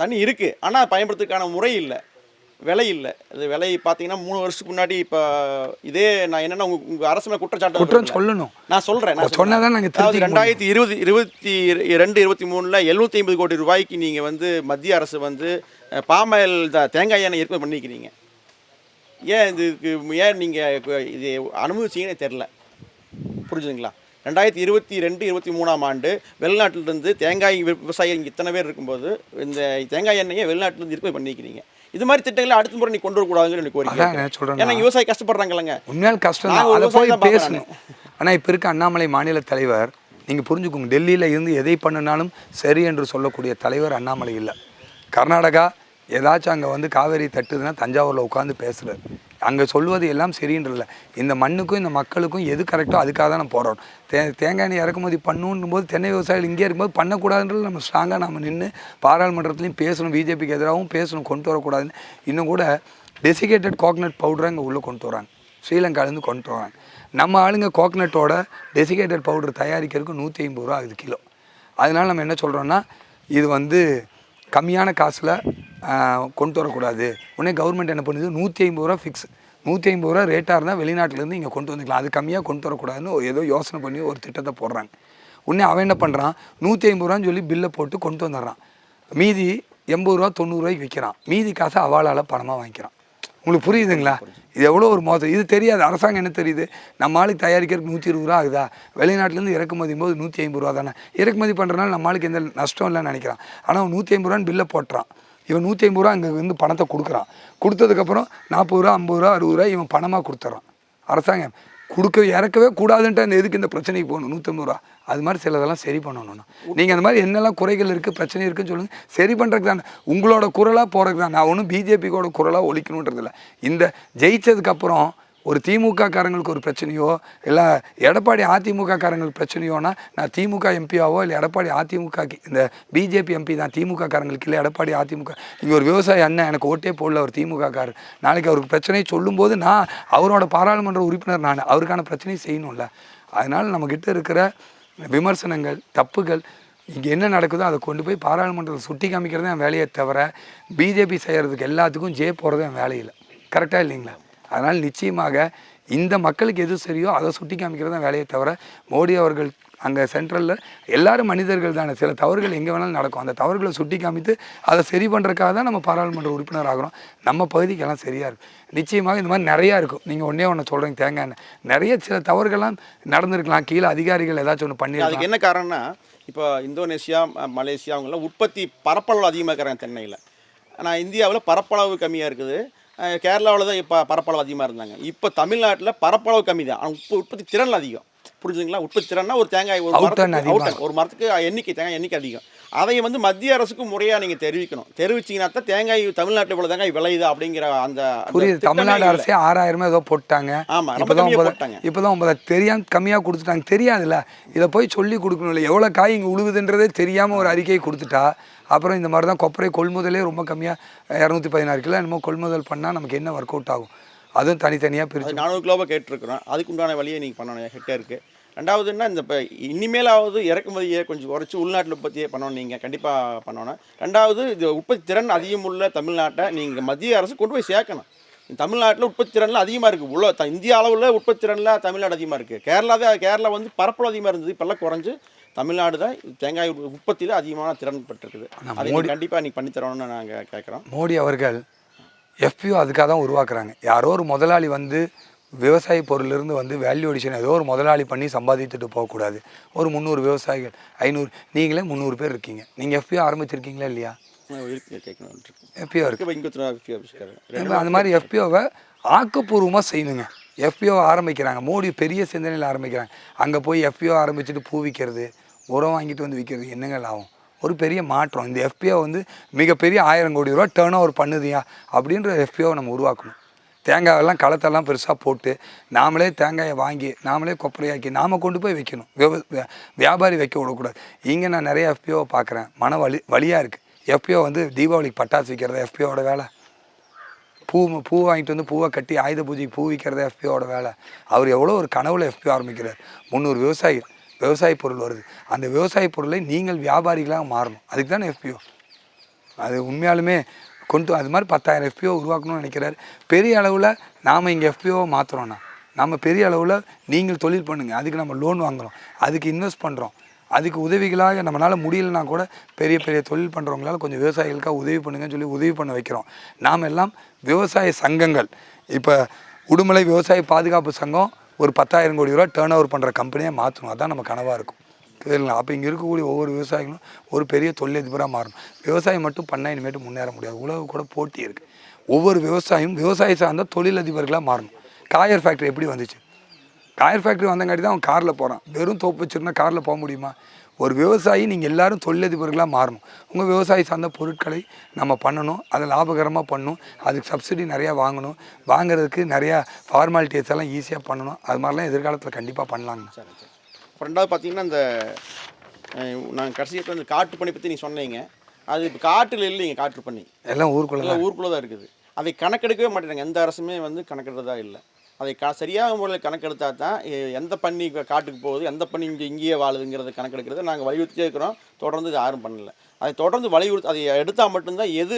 தண்ணி இருக்குது ஆனால் பயன்படுத்துறதுக்கான முறை இல்லை, விலை இல்லை. அது விலை பார்த்தீங்கன்னா 3 வருஷத்துக்கு முன்னாடி இப்போ இதே நான் என்னென்னா உங்கள் அரசு மேலே குற்றம் சொல்லணும், நான் சொல்கிறேன். நான் சொன்னால் தான் நாங்கள் 2022, 23 750 கோடி ரூபாய்க்கு நீங்கள் வந்து மத்திய அரசு வந்து பாமாயில் தேங்காய் எண்ணெய் ஏற்பாடு பண்ணிக்கிறீங்க. ஏன் இதுக்கு ஏன் நீங்கள் இது அனுமதிச்சிங்கன்னே தெரில. புரிஞ்சுதுங்களா? 2022, 23ஆம் ஆண்டு வெளிநாட்டிலிருந்து தேங்காய் விவசாயிகள் இங்கே இத்தனை பேர் இருக்கும்போது இந்த தேங்காய் எண்ணெயை வெளிநாட்டிலேருந்து ஏற்பாடு பண்ணிக்கிறீங்க. இது மாதிரி திட்டங்களை அடுத்த முறை நீ கொண்டு வரக்கூடாதுன்னு எனக்கு கோரிக்கை. ஏன்னா விவசாயி கஷ்டப்படுறாங்கல்லங்க. உண்மையால் கஷ்டம் தான், அதை போய் பேசணும். ஆனால் இப்போ இருக்க அண்ணாமலை மாநில தலைவர், நீங்கள் புரிஞ்சுக்கோங்க, டெல்லியில் இருந்து எதை பண்ணினாலும் சரி என்று சொல்லக்கூடிய தலைவர் அண்ணாமலை இல்லை. கர்நாடகா ஏதாச்சும் அங்கே வந்து காவேரி தட்டுதுன்னா தஞ்சாவூரில் உட்காந்து பேசுகிறார். அங்கே சொல்வது எல்லாம் சரின்றதில்ல, இந்த மண்ணுக்கும் இந்த மக்களுக்கும் எது கரெக்டோ அதுக்காக தான் நம்ம போகிறோம். தேங்காய் எண்ணெய் இறக்குமதி பண்ணணும் போது தென்னை விவசாயிகள் இங்கே இருக்கும்போது பண்ணக்கூடாதுன்றது நம்ம ஸ்ட்ராங்காக நம்ம நின்று பாராளுமன்றத்துலையும் பேசணும், பிஜேபிக்கு எதிராகவும் பேசணும், கொண்டு வரக்கூடாதுன்னு. இன்னும் கூட டெசிகேட்டட் கோகனட் பவுடரை இங்கே உள்ளே கொண்டு வராங்க, ஸ்ரீலங்காலேருந்து கொண்டு வராங்க. நம்ம ஆளுங்க கோகனட்டோட டெசிகேட்டட் பவுடர் தயாரிக்கிறதுக்கு 150 ரூபா ஆகுது கிலோ. அதனால் நம்ம என்ன சொல்கிறோன்னா, இது வந்து கம்மியான காசில் கொண்டு வரக்கூடாது. உடனே கவர்மெண்ட் என்ன பண்ணுது, 150 ரூபா ஃபிக்ஸ், 150 ரூபா ரேட்டாக இருந்தால் வெளிநாட்டிலேருந்து இங்கே கொண்டு வந்துக்கலாம், அது கம்மியாக கொண்டு வரக்கூடாதுன்னு ஏதோ யோசனை பண்ணி ஒரு திட்டத்தை போடுறாங்க. உடனே அவன் என்ன பண்ணுறான், 150 ரூபான்னு சொல்லி பில்லை போட்டு கொண்டு வந்துடுறான், மீதி 80 ரூபா 90 ரூபாய்க்கு விற்கிறான், மீதி காசை அவளால் பணமாக வாங்கிக்கிறான். உங்களுக்கு புரியுதுங்களா? இது எவ்வளோ ஒரு மோசம். இது தெரியாது, அரசாங்கம் என்ன தெரியுது, நம்ம ஆளுக்கு தயாரிக்கிறதுக்கு 120 ரூபா ஆகுதா, வெளிநாட்டிலேருந்து இறக்குமதி போது 150 ரூபா தானே, இறக்குமதி பண்ணுறதுனால நம்ம ஆளுக்கு எந்த நஷ்டம் இல்லைன்னு நினைக்கிறான். ஆனால் அவன் 150 ரூபான்னு பில்லை போட்டுறான், இவன் 150 ரூபா அங்கே வந்து பணத்தை கொடுக்குறான், கொடுத்ததுக்கப்புறம் 40 ரூபா 50 ரூபா 60 ரூபா இவன் பணமாக கொடுத்துட்றான். அரசாங்கம் இறக்கவே கூடாதுன்ட்டு அந்த எதுக்கு இந்த பிரச்சனைக்கு போகணும் 150 ரூபா. அது மாதிரி சிலதெல்லாம் சரி பண்ணணும்னா நீங்கள் அந்த மாதிரி என்னெல்லாம் குறைகள் இருக்குது, பிரச்சனை இருக்குதுன்னு சொல்லுங்கள், சரி பண்ணுறதுக்கு தானே, உங்களோட குரலாக போகிறதுக்கு தான். நான் ஒன்றும் பிஜேபியோட குரலாக ஒழிக்கணுன்றதில்ல. இந்த ஜெயிச்சதுக்கப்புறம் ஒரு திமுக காரங்களுக்கு ஒரு பிரச்சனையோ இல்லை எடப்பாடி அதிமுக காரங்களுக்கு பிரச்சனையோனா நான் திமுக எம்பியாவோ இல்லை எடப்பாடி அதிமுக இந்த பிஜேபி எம்பி தான் திமுக காரங்களுக்கு இல்லை எடப்பாடி அதிமுக. இங்கே ஒரு விவசாயி அண்ணன் எனக்கு ஓட்டே போடல, ஒரு திமுக காரர், நாளைக்கு அவருக்கு பிரச்சனையை சொல்லும்போது நான் அவரோட பாராளுமன்ற உறுப்பினர், நான் அவருக்கான பிரச்சனையை செய்யணும்ல. அதனால் நம்மக்கிட்ட இருக்கிற விமர்சனங்கள் தப்புகள் இங்கே என்ன நடக்குதோ அதை கொண்டு போய் பாராளுமன்றத்தில் சுட்டி காமிக்கிறது என் வேலையை தவிர பிஜேபி செய்கிறதுக்கு எல்லாத்துக்கும் போகிறது என் வேலையில். கரெக்டாக இல்லைங்களா? அதனால் நிச்சயமாக இந்த மக்களுக்கு எது சரியோ அதை சுட்டி காமிக்கிறது தான் வேலையை தவிர மோடி அவர்கள் அங்கே சென்ட்ரலில் எல்லாரும் மனிதர்கள் தானே, சில தவறுகள் எங்கே வேணாலும் நடக்கும், அந்த தவறுகளை சுட்டி காமித்து அதை சரி பண்ணுறதுக்காக தான் நம்ம பாராளுமன்ற உறுப்பினர் ஆகிறோம். நம்ம பகுதிக்கெல்லாம் சரியாக இருக்கும். நிச்சயமாக இந்த மாதிரி நிறையா இருக்கும். நீங்கள் ஒன்று சொல்கிறீங்க தேங்காய் எண்ணெய், நிறைய சில தவறுகள்லாம் நடந்திருக்கலாம், கீழே அதிகாரிகள் ஏதாச்சும் ஒன்று பண்ணி. அதுக்கு என்ன காரணம்னா, இப்போ இந்தோனேஷியா மலேசியா அவங்களாம் உற்பத்தி பரப்பளவு அதிகமாக இருக்கிறாங்க தென்னையில். ஆனால் இந்தியாவில் பரப்பளவு கம்மியாக இருக்குது. கேரளாவில் தான் இப்போ பரப்பளவு அதிகமாக இருந்தாங்க. இப்போ தமிழ்நாட்டில் பரப்பளவு கம்மி தான், ஆனால் உற்பத்தி திறன் அதிகம். புரிஞ்சுங்களா? உற்பத்தி திறன்னா ஒரு தேங்காய் ஒரு மரத்துக்கு தேங்காய் எண்ணிக்கை அதிகம். அதை வந்து மத்திய அரசுக்கு முறையாக நீங்கள் தெரிவிச்சிங்கன்னா தான் தேங்காய் தமிழ்நாட்டில் இவ்வளோ தேங்காய் விளையுது அப்படிங்கிற அந்த புரியுது. தமிழ்நாடு அரசே 6000 ஏதோ போட்டாங்க. ஆமாம், இப்போதான் 9 தெரியாமல் கம்மியாக கொடுத்துட்டாங்க. தெரியாதுல்ல, இதை போய் சொல்லி கொடுக்கணும். இல்லை எவ்வளோ காய் இங்கே உழுவுதுன்றதே தெரியாமல் ஒரு அறிக்கையை கொடுத்துட்டா அப்புறம் இந்த மாதிரி தான் கொப்பரை கொள்முதலே ரொம்ப கம்மியாக 216 கிலோ என்னமோ கொள்முதல் பண்ணால் நமக்கு என்ன ஒர்க் அவுட் ஆகும்? அதுவும் தனித்தனியாக பிரித்து 400 கிலோவாக கேட்டிருக்கிறோம். அதுக்கு உண்டான வழியை நீங்கள் பண்ணணும் ஹெக்டேருக்கு. ரெண்டாவதுன்னா இந்த இப்போ இனிமேலாவது இறக்குமதியை கொஞ்சம் குறைச்சி உள்நாட்டில் உற்பத்தியை பண்ணணும், நீங்கள் கண்டிப்பாக பண்ணணும். ரெண்டாவது இது உற்பத்தி திறன் அதிகமுள்ள தமிழ்நாட்டை நீங்கள் மத்திய அரசு கொண்டு போய் சேர்க்கணும். தமிழ்நாட்டில் உற்பத்தி திறனில் அதிகமாக இருக்குது, உள்ள இந்திய அளவில் உற்பத்தி திறனில் தமிழ்நாடு அதிகமாக இருக்குது. கேரளா வந்து பரப்பளவு அதிகமாக இருந்தது, இப்போல்லாம் குறைஞ்சி தமிழ்நாடு தான் தேங்காய் உற்பத்தியில் அதிகமான திறன் பெற்றிருக்குது. அதை கண்டிப்பாக நீ பண்ணித்தரணும்னு நாங்கள் கேட்குறோம். மோடி அவர்கள் எஃபிஓ அதுக்காக தான் உருவாக்குறாங்க. யாரோ ஒரு முதலாளி வந்து விவசாய பொருளிலிருந்து வந்து வேல்யூ அடிஷன் ஏதோ ஒரு முதலாளி பண்ணி சம்பாதித்துட்டு போகக்கூடாது. ஒரு 300 விவசாயிகள் 500 நீங்களே 300 பேர் இருக்கீங்க. நீங்கள் எஃபிஓ ஆரம்பிச்சிருக்கீங்களா இல்லையா? எஃபிஓ இருக்குது. அந்த மாதிரி எஃபிஓவை ஆக்கப்பூர்வமாக செய்யணுங்க. எஃபிஓ ஆரம்பிக்கிறாங்க, மோடி பெரிய சிந்தனையில் ஆரம்பிக்கிறாங்க. அங்கே போய் எஃபிஓ ஆரம்பிச்சுட்டு பூ விற்கிறது, உரம் வாங்கிட்டு வந்து விற்கிறது என்னங்க லாபம்? ஒரு பெரிய மாற்றம். இந்த எஃபிஓ வந்து மிகப்பெரிய 1000 கோடி ரூபா டேர்ன் ஓவர் பண்ணுதியா அப்படின்ற எஃபிஓவை நம்ம உருவாக்கணும். தேங்காயெல்லாம் களத்தெல்லாம் பெருசாக போட்டு நாமளே தேங்காயை வாங்கி நாமளே கொப்பரையாக்கி நாம் கொண்டு போய் வைக்கணும். வியாபாரி வைக்க விடக்கூடாது. இங்கே நான் நிறைய எஃபிஓவை பார்க்குறேன், வழியாக இருக்குது. எஃபிஓ வந்து தீபாவளிக்கு பட்டாசு விற்கிறத எஃபிஓட வேலை. பூ வாங்கிட்டு வந்து பூவை கட்டி ஆயுத பூஜைக்கு பூ விற்கிறத எஃபிஓட வேலை. அவர் எவ்வளோ ஒரு கனவுல எஃபிஓ ஆரம்பிக்கிறார். 300 விவசாயிகள், விவசாய பொருள் வருது. அந்த விவசாய பொருளை நீங்கள் வியாபாரிகளாக மாறணும். அதுக்கு தானே எஃபிஓ. அது உண்மையாலுமே அது மாதிரி 10,000 எஃபிஓ உருவாக்கணும்னு நினைக்கிறார். பெரிய அளவில் நாம் இங்கே எஃபிஓவை மாற்றுறோன்னா நம்ம பெரிய அளவில் நீங்கள் தொழில் பண்ணுங்கள், அதுக்கு நம்ம லோன் வாங்குகிறோம், அதுக்கு இன்வெஸ்ட் பண்ணுறோம், அதுக்கு உதவிகளாக நம்மளால் முடியலனா கூட பெரிய பெரிய தொழில் பண்ணுறவங்களால கொஞ்சம் விவசாயிகளுக்காக உதவி பண்ணுங்கன்னு சொல்லி உதவி பண்ண வைக்கிறோம். நாம் எல்லாம் விவசாய சங்கங்கள். இப்போ உடுமலை விவசாய பாதுகாப்பு சங்கம் ஒரு 10,000 கோடி ரூபா டேர்ன் ஓவர் பண்ணுற கம்பெனியாக மாற்றணும். அதுதான் நம்ம கனவாக இருக்கும். சரிங்களா? அப்போ இங்கே இருக்கக்கூடிய ஒவ்வொரு விவசாயிகளும் ஒரு பெரிய தொழிலதிபராக மாறணும். விவசாயம் மட்டும் பண்ணால் இனிமேட்டு முன்னேற முடியாது. உலக கூட போட்டி இருக்குது. ஒவ்வொரு விவசாயம் விவசாய சார்ந்த தொழிலதிபர்களாக மாறணும். காயர் ஃபேக்ட்ரி எப்படி வந்துச்சு? காயர் ஃபேக்ட்ரி வந்தங்காட்டி தான் அவன் காரில் போகிறான். வெறும் தோப்பு வச்சுருந்தா காரில் போக முடியுமா? ஒரு விவசாயி நீங்கள் எல்லோரும் தொழிலதிபர்களாக மாறணும். உங்கள் விவசாயி சார்ந்த பொருட்களை நம்ம பண்ணணும், அதை லாபகரமாக பண்ணணும், அதுக்கு சப்சிடி நிறையா வாங்கணும், வாங்குறதுக்கு நிறையா ஃபார்மாலிட்டிஸ் எல்லாம் ஈஸியாக பண்ணணும். அது மாதிரிலாம் எதிர்காலத்தில் கண்டிப்பாக பண்ணலாங்க. சரி. ரெண்டாவது பார்த்தீங்கன்னா இந்த நாங்கள் கடைசியாக இந்த காட்டு பண்ணி பற்றி நீங்கள் சொன்னீங்க. அது இப்போ காட்டில் இல்லைங்க, காட்டு பண்ணி எல்லாம் ஊருக்குள்ளே தான் இருக்குது. அதை கணக்கெடுக்கவே மாட்டேறாங்க. எந்த அரசுமே வந்து கணக்கெடுறதா இல்லை. அதை சரியாக முறையில் கணக்கெடுத்தா தான் எந்த பண்ணி காட்டுக்கு போகுது, எந்த பண்ணி இங்கேயே வாழுதுங்கிறத கணக்கெடுக்கிறத நாங்கள் வலியுறுத்தியே இருக்கிறோம். தொடர்ந்து இது யாரும் பண்ணலை. அதை தொடர்ந்து வலியுறுத்தி அதை எடுத்தால் மட்டும்தான் எது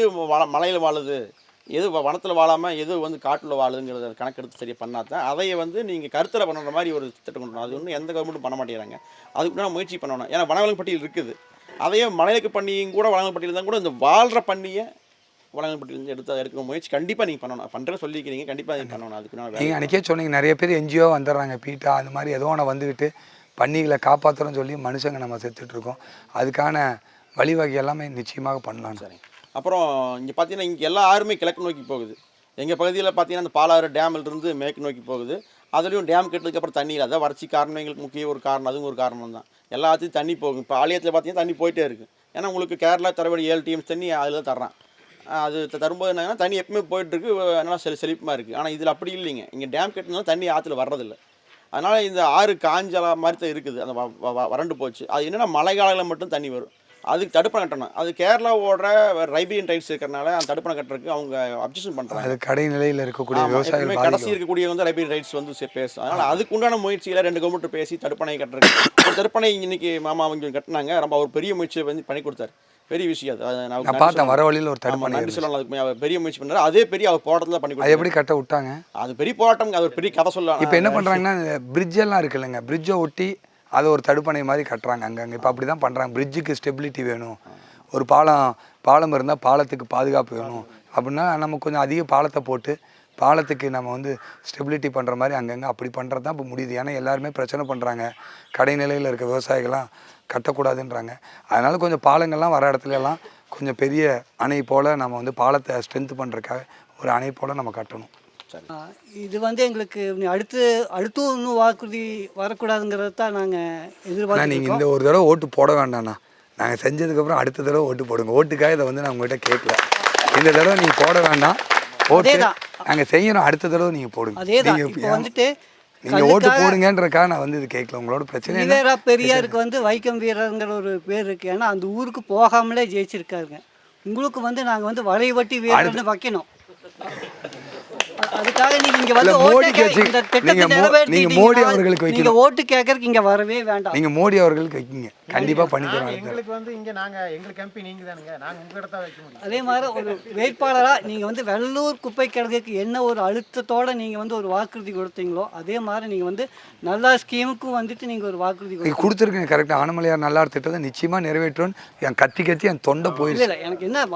மலையில் வாழுது, எது வனத்தில் வாழாமல் எது வந்து காட்டில் வாழுதுங்கிறத கணக்கெடுத்து சரியாக பண்ணாதான் அதையை வந்து நீங்கள் கருத்தில் பண்ணுற மாதிரி ஒரு திட்டம் கொண்டு வரணும். அது ஒன்றும் எந்த கவர்மெண்ட்டும் பண்ண மாட்டேங்கிறாங்க. அதுக்கு நான் முயற்சி பண்ணணும். ஏன்னா வனவிலங்கு பட்டியல் இருக்குது. அதையே மலையலுக்கு பண்ணியும் கூட வனவிலங்கு பட்டியல் தான் கூட இந்த வாழ்கிற பண்ணியை வனவிலங்கு பட்டியல் எடுக்கிற முயற்சி கண்டிப்பாக நீங்கள் பண்ணணும். பண்ணுற சொல்லிக்கிறீங்க, கண்டிப்பாக நீங்கள் பண்ணணும். அதுக்கு நான் நீங்கள் அன்றைக்கே சொன்னீங்க, நிறைய பேர் என்ஜிஓ வந்துடுறாங்க, பீட்டா அது மாதிரி ஏதோ ஒன்று வந்துக்கிட்டு பண்ணிகளை காப்பாற்றுறோன்னு சொல்லி மனுஷங்க நம்ம செத்துட்ருக்கோம். அதுக்கான வழிவகை எல்லாமே நிச்சயமாக பண்ணலாம். சரி. அப்புறம் இங்கே பார்த்தீங்கன்னா இங்கே எல்லா ஆறுமே கிழக்கு நோக்கி போகுது. எங்கள் பகுதியில் பார்த்தீங்கன்னா அந்த பாலாறு டேமிலிருந்து மேற்கு நோக்கி போகுது. அதுலேயும் டேம் கட்டுறதுக்கப்புறம் தண்ணி இல்லை. அதான் வறட்சி காரணம் எங்களுக்கு முக்கிய ஒரு காரணம். அதுவும் ஒரு காரணம் தான். எல்லாத்தையும் தண்ணி போகும். இப்போ ஆலயத்தில் பார்த்தீங்கன்னா தண்ணி போயிட்டே இருக்குது. ஏன்னா உங்களுக்கு கேரளா தரபடி 7 TMS தண்ணி அதில் தான் தர்றான். அது தரும்போது என்னன்னா தண்ணி எப்பவுமே போயிட்டுருக்கு, நல்லா செழிப்பாக இருக்குது. ஆனால் இதில் அப்படி இல்லைங்க. இங்கே டேம் கட்டினாலும் தண்ணி ஆற்றுல வர்றதில்லை. அதனால் இந்த ஆறு காஞ்சலா மாதிரி தான் இருக்குது. அந்த வறண்டு போச்சு. அது என்னென்னா மழை காலங்களில் மட்டும் தண்ணி வரும். அதுக்கு தடுப்பணை கட்டணும். அது கேரளாவோட ரைபீரியன் ரைட்ஸ் இருக்கிறனால அந்த தடுப்பணை கட்டுறதுக்கு அவங்க அப்ஜெக்ஷன் பண்ணுறாங்க. அது கடைநிலையில் இருக்கக்கூடிய விவசாயிகள் கடைசி இருக்கக்கூடிய வந்து ரைபீரியன் ரைட்ஸ் வந்து பேசும். அதனால் அதுக்கு உண்டான முயற்சியில் 2 கவர்மெண்ட் பேசி தடுப்பணை கட்டுறதுக்கு ஒரு தடுப்பணை இன்னைக்கு மாமா அவங்க கட்டினாங்க. ரொம்ப ஒரு பெரிய முயற்சியை வந்து பண்ணி கொடுத்தாரு. பெரிய விஷயம் அது. நான் பார்த்தேன் வர வழியில் ஒரு தடுப்பணை நன்றி சொல்லலாம். அதுக்கு அவர் பெரிய முயற்சி பண்ணாரு. அதே பெரிய அவர் போராட்டத்தில் பண்ணி கொடுத்தாரு. எப்படி கட்ட விட்டாங்க? அது பெரிய போராட்டம். அது ஒரு பெரிய கதை சொல்லலாம். இப்போ என்ன பண்ணுறாங்கன்னா பிரிட்ஜ் எல்லாம் இருக்குல்லங்க, பிரிட்ஜை ஒட்டி அதை ஒரு தடுப்பணை மாதிரி கட்டுறாங்க அங்கங்கே. இப்போ அப்படி தான் பண்ணுறாங்க. பிரிட்ஜுக்கு ஸ்டெபிலிட்டி வேணும், ஒரு பாலம் இருந்தால் பாலத்துக்கு பாதுகாப்பு வேணும் அப்படின்னா நம்ம கொஞ்சம் அதிக பாலத்தை போட்டு பாலத்துக்கு நம்ம வந்து ஸ்டெபிலிட்டி பண்ணுற மாதிரி அங்கங்கே அப்படி பண்ணுறது தான் இப்போ முடியுது. ஏன்னா எல்லாருமே பிரச்சனை பண்ணுறாங்க, கடைநிலையில் இருக்க விவசாயிகள்லாம் கட்டக்கூடாதுன்றாங்க. அதனால் கொஞ்சம் பாலங்கள்லாம் வர இடத்துலலாம் கொஞ்சம் பெரிய அணை போல் நம்ம வந்து பாலத்தை ஸ்ட்ரென்த் பண்ணுறதுக்காக ஒரு அணை போல் நம்ம கட்டணும். இது வந்து எங்களுக்கு அடுத்து இன்னும் வாக்குறுதி வரக்கூடாதுங்கிறது தான் நாங்கள் எதிர்பார்க்கிறோம். நீங்கள் இந்த ஒரு தடவை ஓட்டு போட வேண்டாண்ணா. நாங்கள் செஞ்சதுக்கப்புறம் அடுத்த தடவை ஓட்டு போடுங்க. ஓட்டுக்காக இதை வந்து நான் உங்கள்கிட்ட கேட்கல. இந்த தடவை நீங்கள் போட வேண்டாம். ஓட்டு நாங்கள் செய்யணும், அடுத்த தடவை நீங்கள் போடுங்க. நீங்கள் ஓட்டு போடுங்கன்றக்காக நான் வந்து இது கேட்கல. உங்களோட பிரச்சனை ஈவேரா பெரியாருக்கு வந்து வைக்கம் வீரருங்கிற ஒரு பேர் இருக்குது. ஏன்னா அந்த ஊருக்கு போகாமலே ஜெயிச்சிருக்காருங்க. உங்களுக்கு வந்து நாங்கள் வந்து வளைவட்டி வீரர்னு வைக்கணும். அதுக்காக நீங்க இங்க வந்து மோடி அவர்களுக்கு ஓட்டு கேட்கறதுக்கு இங்க வரவே வேண்டாம். நீங்க மோடி அவர்களுக்கு வைக்கீங்க. கண்டிப்பாக பண்ணி தரோம். எங்களுக்கு வந்து இங்கே எங்களுக்கு எம்பி நீங்கள் தானுங்க, நாங்கள் உங்கள் இடத்த வைக்க முடியும். அதே மாதிரி ஒரு வேட்பாளராக நீங்கள் வந்து வெள்ளலூர் குப்பை கிடங்குக்கு என்ன ஒரு அழுத்தத்தோடு நீங்கள் வந்து ஒரு வாக்குறுதி கொடுத்தீங்களோ அதே மாதிரி நீங்கள் வந்து நல்லா ஸ்கீமுக்கும் வந்துட்டு நீங்கள் ஒரு வாக்குறுதி கொடுத்துருக்கீங்க. கரெக்டாக ஆனமலையார் நல்லார் திட்டத்தை நிச்சயமாக நிறைவேற்றுன்னு என் கத்தி என் தொண்டை போயிடுச்சு. இல்லை எனக்கு என்ன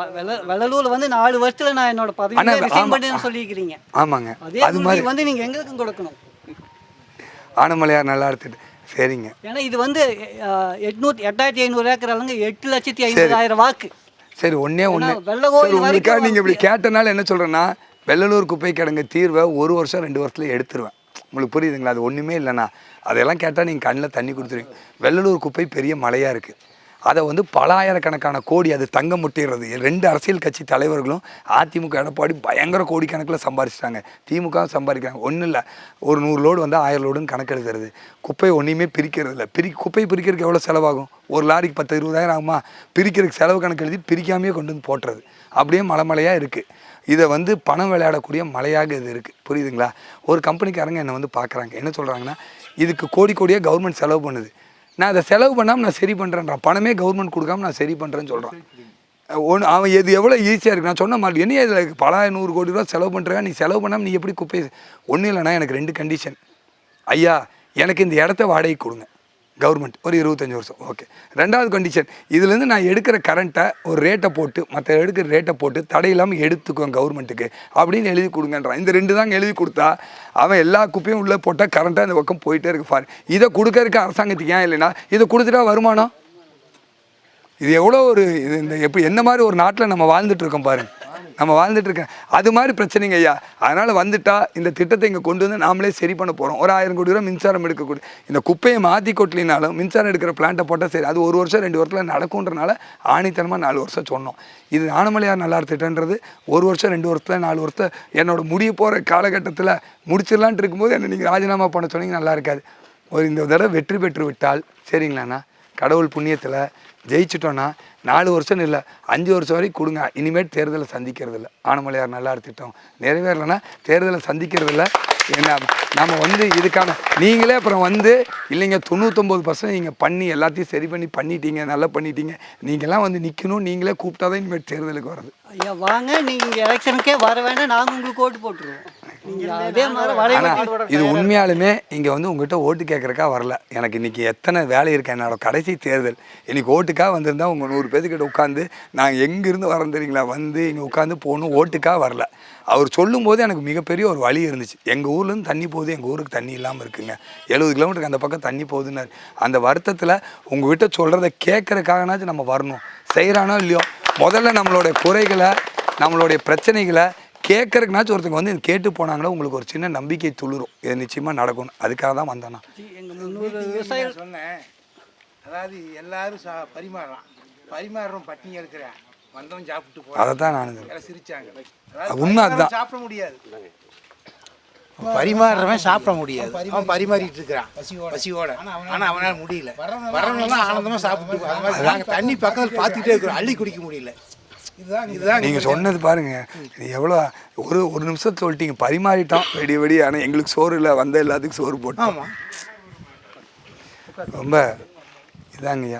வெள்ளலூரில் வந்து 4 வருஷத்தில் நான் என்னோட பதவியை ரிசைன் பண்ணேன்னு சொல்லியிருக்கிறீங்க. ஆமாங்க, அதே அது மாதிரி வந்து நீங்கள் எங்களுக்கும் கொடுக்கணும். ஆனமலையார் நல்லார் திட்டம் சரிங்க. ஏன்னா இது வந்து 8500 ஏக்கர் அளவுங்க 8,50,000 வாக்கு. சரி ஒன்றே ஒன்று வெள்ளகோயில் உங்களுக்காக நீங்கள் இப்படி கேட்டனால என்ன சொல்கிறேன்னா, வெள்ளலூர் குப்பை கிடங்கு தீர்வை 1 வருஷம் 2 வருஷத்தில் எடுத்துருவேன். உங்களுக்கு புரியுதுங்களா? அது ஒன்றுமே இல்லைண்ணா, அதெல்லாம் கேட்டால் நீங்கள் கண்ணில் தண்ணி கொடுத்துருவீங்க. வெள்ளலூர் குப்பை பெரிய மலையாக இருக்குது, அதை வந்து பல ஆயிரக்கணக்கான கோடி அது தங்க முட்டிடுறது. 2 அரசியல் கட்சி தலைவர்களும் அதிமுக எடப்பாடி பயங்கர கோடிக்கணக்கில் சம்பாரிச்சிட்டாங்க, திமுக சம்பாதிக்கிறாங்க. ஒன்றும் இல்லை, ஒரு 100 லோடு வந்து 1000 லோடுன்னு கணக்கு எடுக்கிறது. குப்பை ஒன்றையுமே பிரிக்கிறது இல்லை. குப்பை பிரிக்கிறதுக்கு எவ்வளோ செலவாகும்? ஒரு லாரிக்கு 10-20,000 ஆகுமா? பிரிக்கிறதுக்கு செலவு கணக்கு எழுதி பிரிக்காமையே கொண்டு வந்து போட்டுறது. அப்படியே மலையாக இருக்குது. இதை வந்து பணம் விளையாடக்கூடிய மலையாக இது இருக்குது. புரியுதுங்களா? ஒரு கம்பெனிக்காரங்க என்னை வந்து பார்க்குறாங்க, என்ன சொல்கிறாங்கன்னா, இதுக்கு கோடியாக கவர்மெண்ட் செலவு பண்ணுது, நான் அதை செலவு பண்ணாமல் நான் சரி பண்ணுறேன்றான். பணமே கவர்மெண்ட் கொடுக்காம நான் சரி பண்ணுறேன்னு சொல்கிறான். அவன் எது எவ்வளோ ஈஸியாக இருக்குது. நான் சொன்ன மாதிரி என்ன இதில் பல 100 கோடி ரூபா செலவு பண்ணுறேன், நீ செலவு பண்ணாமல் நீ எப்படி குப்பை? ஒன்றும் இல்லைனா எனக்கு 2 கண்டிஷன். ஐயா, எனக்கு இந்த இடத்த வாடகை கொடுங்க கவர்மெண்ட் ஒரு 25 வருஷம், ஓகே. 2வது கண்டிஷன், இதுலேருந்து நான் எடுக்கிற கரண்ட்டை ஒரு ரேட்டை போட்டு, மற்ற எடுக்கிற ரேட்டை போட்டு தடையில்லாமல் எடுத்துக்குவேன் கவர்மெண்ட்டுக்கு அப்படின்னு எழுதி கொடுங்கன்றான். இந்த 2 தாங்க எழுதி கொடுத்தா அவன் எல்லா குப்பையும் உள்ளே போட்டால் கரண்ட்டாக இந்த பக்கம் போயிட்டே இருக்கு. ஃபார் இதை கொடுக்கறதுக்கு அரசாங்கத்துக்கு ஏன் இல்லைன்னா இதை கொடுத்துட்டா வருமானம்? இது எவ்வளோ ஒரு இது இந்த எப்படி என்ன மாதிரி ஒரு நாட்டில் நம்ம வாழ்ந்துட்டுருக்கோம் பாருங்க, நம்ம வாழ்ந்துட்டுருக்கேன். அது மாதிரி பிரச்சனைங்க ஐயா. அதனால் வந்துட்டா இந்த திட்டத்தை இங்கே கொண்டு வந்து நாமளே சரி பண்ண போகிறோம். ஒரு 1000 கோடி ரூபா மின்சாரம் எடுக்கக்கூடிய இந்த குப்பையை மாற்றி கொட்டலினாலும் மின்சாரம் எடுக்கிற பிளான்ட்டை போட்டால் சரி, அது 1 வருஷம் 2 வருஷத்தில் நடக்குன்றனால ஆணித்தனமாக 4 வருஷம் சொன்னோம். இது ஆனமலையார் நல்லார் திட்டன்றது 1 வருஷம் 2 வருஷத்தில் 4 வருஷத்தில் என்னோட முடிய போகிற காலகட்டத்தில் முடிச்சிடலான்ட்டு இருக்கும்போது என்னை நீங்கள் ராஜினாமா பண்ண சொன்னீங்க, நல்லா இருக்காது. இந்த தடவை வெற்றி பெற்று விட்டால் சரிங்களாண்ணா, கடவுள் புண்ணியத்தில் ஜெயிச்சிட்டோன்னா 4 வருஷம் இல்லை 5 வருஷம் வரைக்கும் கொடுங்க. இனிமேல் தேர்தலை சந்திக்கிறது இல்லை. ஆனமலையார் நல்லார் திட்டம் நிறைவேறலைன்னா தேர்தலை சந்திக்கிறது இல்லை. ஏன்னா நம்ம வந்து இதுக்கான நீங்களே அப்புறம் வந்து இல்லைங்க 99% நீங்கள் பண்ணி எல்லாத்தையும் சரி பண்ணிட்டீங்க, நல்லா பண்ணிட்டீங்க, நீங்கள்லாம் வந்து நிற்கணும், நீங்களே கூப்பிட்டா தான் இனிமேல் தேர்தலுக்கு வர்றது. ஐயா வாங்க, நீங்கள் எலெக்ஷனுக்கே வர வேண்டாம், நாங்கள் உங்களுக்கு ஓட்டு போட்டுருவோம். அதே மாதிரி இது உண்மையாலுமே இங்கே வந்து உங்கள்கிட்ட ஓட்டு கேட்குறக்கா வரல. எனக்கு இன்றைக்கி எத்தனை வேலை இருக்குது, என்னோட கடைசி தேர்தல். இன்றைக்கி ஓட்டுக்காக வந்திருந்தால் உங்கள் 100 பேர்த்துக்கிட்ட உட்காந்து நான் எங்கேருந்து வரேன் தெரியுங்களா, வந்து இங்கே உட்காந்து போகணும், ஓட்டுக்காக வரல. அவர் சொல்லும்போது எனக்கு மிகப்பெரிய ஒரு வழி இருந்துச்சு. எங்கள் ஊர்லேருந்து தண்ணி போகுது, எங்கள் ஊருக்கு தண்ணி இல்லாமல் இருக்குங்க, 70 கிலோமீட்டருக்கு அந்த பக்கம் தண்ணி போகுதுன்னாரு. அந்த வருத்தத்தில் உங்கள் வீட்டை சொல்கிறத கேட்குறக்காகனாச்சும் நம்ம வரணும். செய்கிறானோ இல்லையோ, முதல்ல நம்மளுடைய குறைகளை நம்மளுடைய பிரச்சனைகளை கேட்கறதுக்குனாச்சும் ஒருத்தங்க வந்து கேட்டு போனாங்கன்னா உங்களுக்கு ஒரு சின்ன நம்பிக்கை துளிரும், இது நிச்சயமாக நடக்கணும். அதுக்காக தான் வந்தேன்னா. விவசாயிகள் சொன்னேன், அதாவது எல்லாரும் பரிமாறுறோம், பட்டினி இருக்கிறேன், வந்தவன் சாப்பிட்டு போகிறேன், அதை தான் நான் சிரிச்சாங்க. உண்மை அதுதான். சாப்பிட முடியாது, பரிமாறுறவன் சாப்பிட முடியாது, அவன் பரிமாறிட்டு இருக்கிறான் பசியோட. ஆனால் அவனால் முடியல. வரவங்களாம் ஆனந்தமாக சாப்பிட்டு நாங்கள் தண்ணி பக்கத்தில் பார்த்துக்கிட்டே இருக்கிறோம், அள்ளி குடிக்க முடியல. இதுதான் நீங்கள் சொன்னது பாருங்க, எவ்வளோ ஒரு நிமிஷம் சொல்லிட்டீங்க, பரிமாறிட்டோம் வெடி. ஆனால் எங்களுக்கு சோறு இல்லை, வந்த எல்லாத்துக்கும் சோறு போட்டோம். ஆமாம், ரொம்ப இதாங்கய்யா.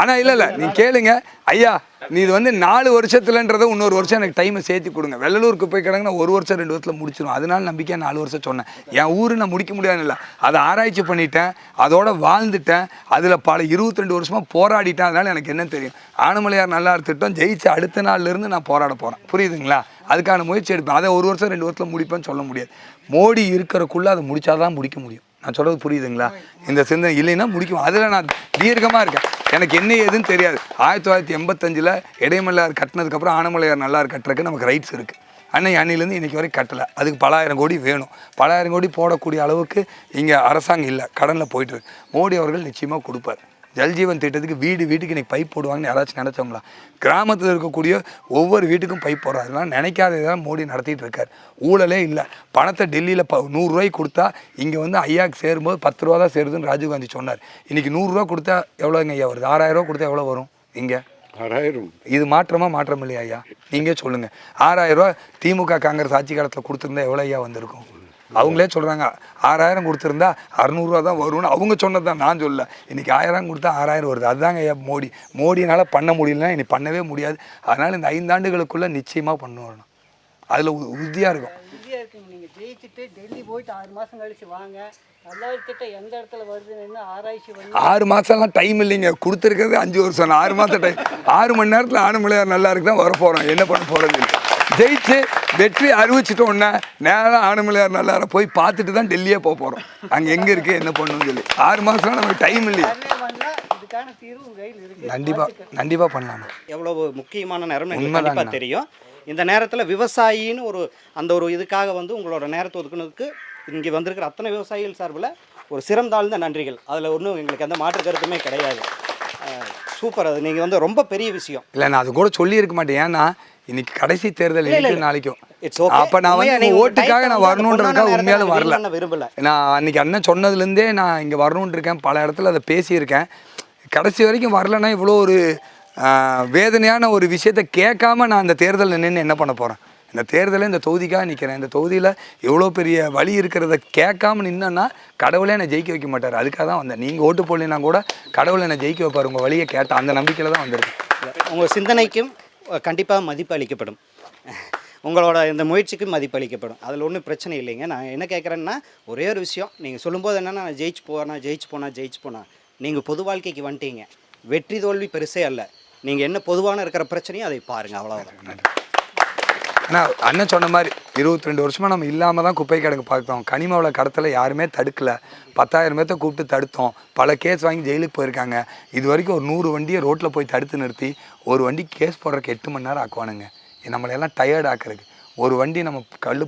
ஆனால் இல்லை நீங்கள் கேளுங்க ஐயா, நீ இது வந்து 4 வருஷத்துலன்றதை இன்னொரு வருஷம் எனக்கு டைமை சேர்த்து கொடுங்க. வெள்ளலூர் குப்பை கிடங்குனா 1 வருஷம் 2 வருஷத்தில் முடிச்சிடும். அதனால நம்பிக்கையாக 4 வருஷம் சொன்னேன். என் ஊர் நான் முடிக்க முடியாது இல்லை, அதை ஆராய்ச்சி பண்ணிட்டேன், அதோட வாழ்ந்துட்டேன், அதில் பல 22 வருஷமாக போராடிட்டேன். அதனால் எனக்கு என்ன தெரியும், ஆனமலையார் நல்லார் திட்டம் ஜெயிச்சு அடுத்த நாள்லேருந்து நான் போராட போகிறேன். புரியுதுங்களா? அதுக்கான முயற்சி எடுப்பேன். அதை 1 வருஷம் 2 வருஷத்தில் முடிப்பேன்னு சொல்ல முடியாது. மோடி இருக்கிறக்குள்ளே அதை முடித்தாதான் முடிக்க முடியும். நான் சொல்கிறது புரியுதுங்களா? இந்த சிந்தனை இல்லைன்னா முடிக்கும். அதில் நான் தீர்க்கமாக இருக்கேன். எனக்கு என்ன ஏதுன்னு தெரியாது. 1985 இடைமலையார் கட்டினதுக்கப்புறம் ஆனமலையார் நல்லார் கட்டுறதுக்கு நமக்கு ரைட்ஸ் இருக்குது. அன்னிலேருந்து இன்றைக்கி வரைக்கும் கட்டலை. அதுக்கு பல 1000 கோடி வேணும். பல 1000 கோடி போடக்கூடிய அளவுக்கு இங்கே அரசாங்கம் இல்லை, கடனில் போயிட்டுருக்கு. மோடி அவர்கள் நிச்சயமாக கொடுப்பார். ஜல்ஜீவன் திட்டத்துக்கு வீட்டுக்கு இன்றைக்கி பைப் போடுவாங்கன்னு யாராச்சும் நினச்சோங்களா? கிராமத்தில் இருக்கக்கூடிய ஒவ்வொரு வீட்டுக்கும் பைப் போடுறாங்க. அதெல்லாம் நினைக்காததான் மோடி நடத்திட்டு இருக்கார். ஊழலே இல்லை. பணத்தை டெல்லியில் 100 ரூபாய்க்கு கொடுத்தா இங்கே வந்து ஐயாவுக்கு சேரும்போது 10 ரூபா தான் சேருதுன்னு ராஜீவ்காந்தி சொன்னார். இன்றைக்கி 100 ரூபா கொடுத்தா எவ்வளோங்க ஐயா வருது? 6000 ரூபா கொடுத்தா எவ்வளோ வரும் இங்கே? 6000. இது மாற்றம் இல்லையா ஐயா? நீங்கள் சொல்லுங்கள். 6000 ரூபா திமுக காங்கிரஸ் ஆட்சி காலத்தில் கொடுத்துருந்தா எவ்வளோ ஐயா வந்திருக்கும்? அவங்களே சொல்கிறாங்க 6000 கொடுத்துருந்தா 600 தான் வரும்னு அவங்க சொன்னது தான், நான் சொல்லல. இன்றைக்கி 1000 கொடுத்தா 6000 வருது. அதுதாங்க ஐயா மோடினால் பண்ண முடியலன்னா இனி பண்ணவே முடியாது. அதனால் இந்த 5 ஆண்டுகளுக்குள்ளே நிச்சயமாக பண்ணுவோம். அதில் உறுதியாக இருக்கும். உறுதியாக இருக்குங்க. நீங்கள் ஜெயிச்சுட்டு டெல்லி போயிட்டு 6 மாதம் கழிச்சு வாங்க. நல்லாயிரத்திட்ட எந்த இடத்துல வருதுன்னு ஆராய்ச்சி பண்ணி 6 மாதம்லாம் டைம் இல்லைங்க, கொடுத்துருக்கிறது 5 வருஷம். 6 மாதம் டைம். 6 மணி நேரத்தில் ஆனமலையார் நல்லா இருக்கு தான் வர போகிறோம். என்ன பண்ண போகிறது இல்லை. ஜெயிச்சு வெற்றி அறிவிச்சிட்டோன்னே நேரம் ஆனமலையார் நல்லா போய் பார்த்துட்டு தான் டெல்லியே போக போகிறோம். அங்கே எங்கே இருக்குது என்ன பண்ணணும்னு சொல்லி 6 மாதம்லாம் நமக்கு டைம் இல்லையா. இதுக்கான தீர்வு உங்கள் கையில் இருக்குது. கண்டிப்பாக பண்ணலாம். எவ்வளவு முக்கியமான நேரம் கண்டிப்பாக தெரியும். இந்த நேரத்தில் விவசாயின்னு அந்த ஒரு இதுக்காக உங்களோட நேரத்தை ஒதுக்குனதுக்கு இங்கே வந்திருக்கிற அத்தனை விவசாயிகள் சார்பில் ஒரு சிறந்தாழ்ந்த நன்றிகள். அதில் ஒன்றும் எங்களுக்கு எந்த மாற்று கருத்துமே கிடையாது. சூப்பர். அது நீங்கள் ரொம்ப பெரிய விஷயம். இல்லை, நான் அது கூட சொல்லியிருக்க மாட்டேன். ஏன்னா இன்னைக்கு கடைசி தேர்தல் இன்னைக்கு நாளைக்கும். It's okay. அப்போ நான் ஓட்டுக்காக நான் வரணுன்றதுக்காக உண்மையாலும் வரல. விரும்பல. நான் அன்னைக்கு அண்ணன் சொன்னதுலேருந்தே நான் இங்கே வரணுன்னு இருக்கேன். பல இடத்துல அதை பேசியிருக்கேன். கடைசி வரைக்கும் வரலைன்னா இவ்வளோ ஒரு வேதனையான ஒரு விஷயத்தை கேட்காம நான் அந்த தேர்தலில் நின்று என்ன பண்ண போகிறேன். இந்த தேர்தலில் இந்த தொகுதிக்காக நிற்கிறேன். இந்த தொகுதியில் எவ்வளோ பெரிய வழி இருக்கிறத கேட்காம நின்னா கடவுளே என்னை ஜெயிக்க வைக்க மாட்டார். அதுக்காக தான் வந்தேன். நீங்கள் ஓட்டு போடலைன்னா கூட கடவுளை என்னை ஜெயிக்க வைப்பார். உங்கள் வழியை கேட்டால் அந்த நம்பிக்கையில் தான் வந்திருக்கேன். உங்கள் சிந்தனைக்கும் கண்டிப்பாக மதிப்பு அளிக்கப்படும். உங்களோட இந்த முயற்சிக்கும் மதிப்பு அளிக்கப்படும். அதில் ஒன்றும் பிரச்சனை இல்லைங்க. நான் என்ன கேட்குறேன்னா ஒரே ஒரு விஷயம். நீங்கள் சொல்லும்போது என்னென்னா நான் ஜெயிச்சு போனா நீங்கள் பொது வாழ்க்கைக்கு வந்துட்டீங்க. வெற்றி தோல்வி பெருசே அல்ல. நீங்கள் என்ன பொதுவான இருக்கிற பிரச்சனையும் அதை பாருங்கள். அவ்வளோதான். ஆனால் அண்ணன் சொன்ன மாதிரி 22 வருஷமாக நம்ம இல்லாமல் தான் குப்பை கிடங்கு பார்த்தோம். கனிமவள கடத்தலை யாருமே தடுக்கலை. 10,000 பேர்த்த கூப்பிட்டு தடுத்தோம். பல கேஸ் வாங்கி ஜெயிலுக்கு போயிருக்காங்க. இது வரைக்கும் ஒரு 100 வண்டியை ரோட்டில் போய் தடுத்து நிறுத்தி ஒரு வண்டி கேஸ் போடுறதுக்கு 8 மணி நேரம் ஆக்குவானுங்க. நம்மளையெல்லாம் டயர்ட் ஆக்குறதுக்கு. ஒரு வண்டி நம்ம கல்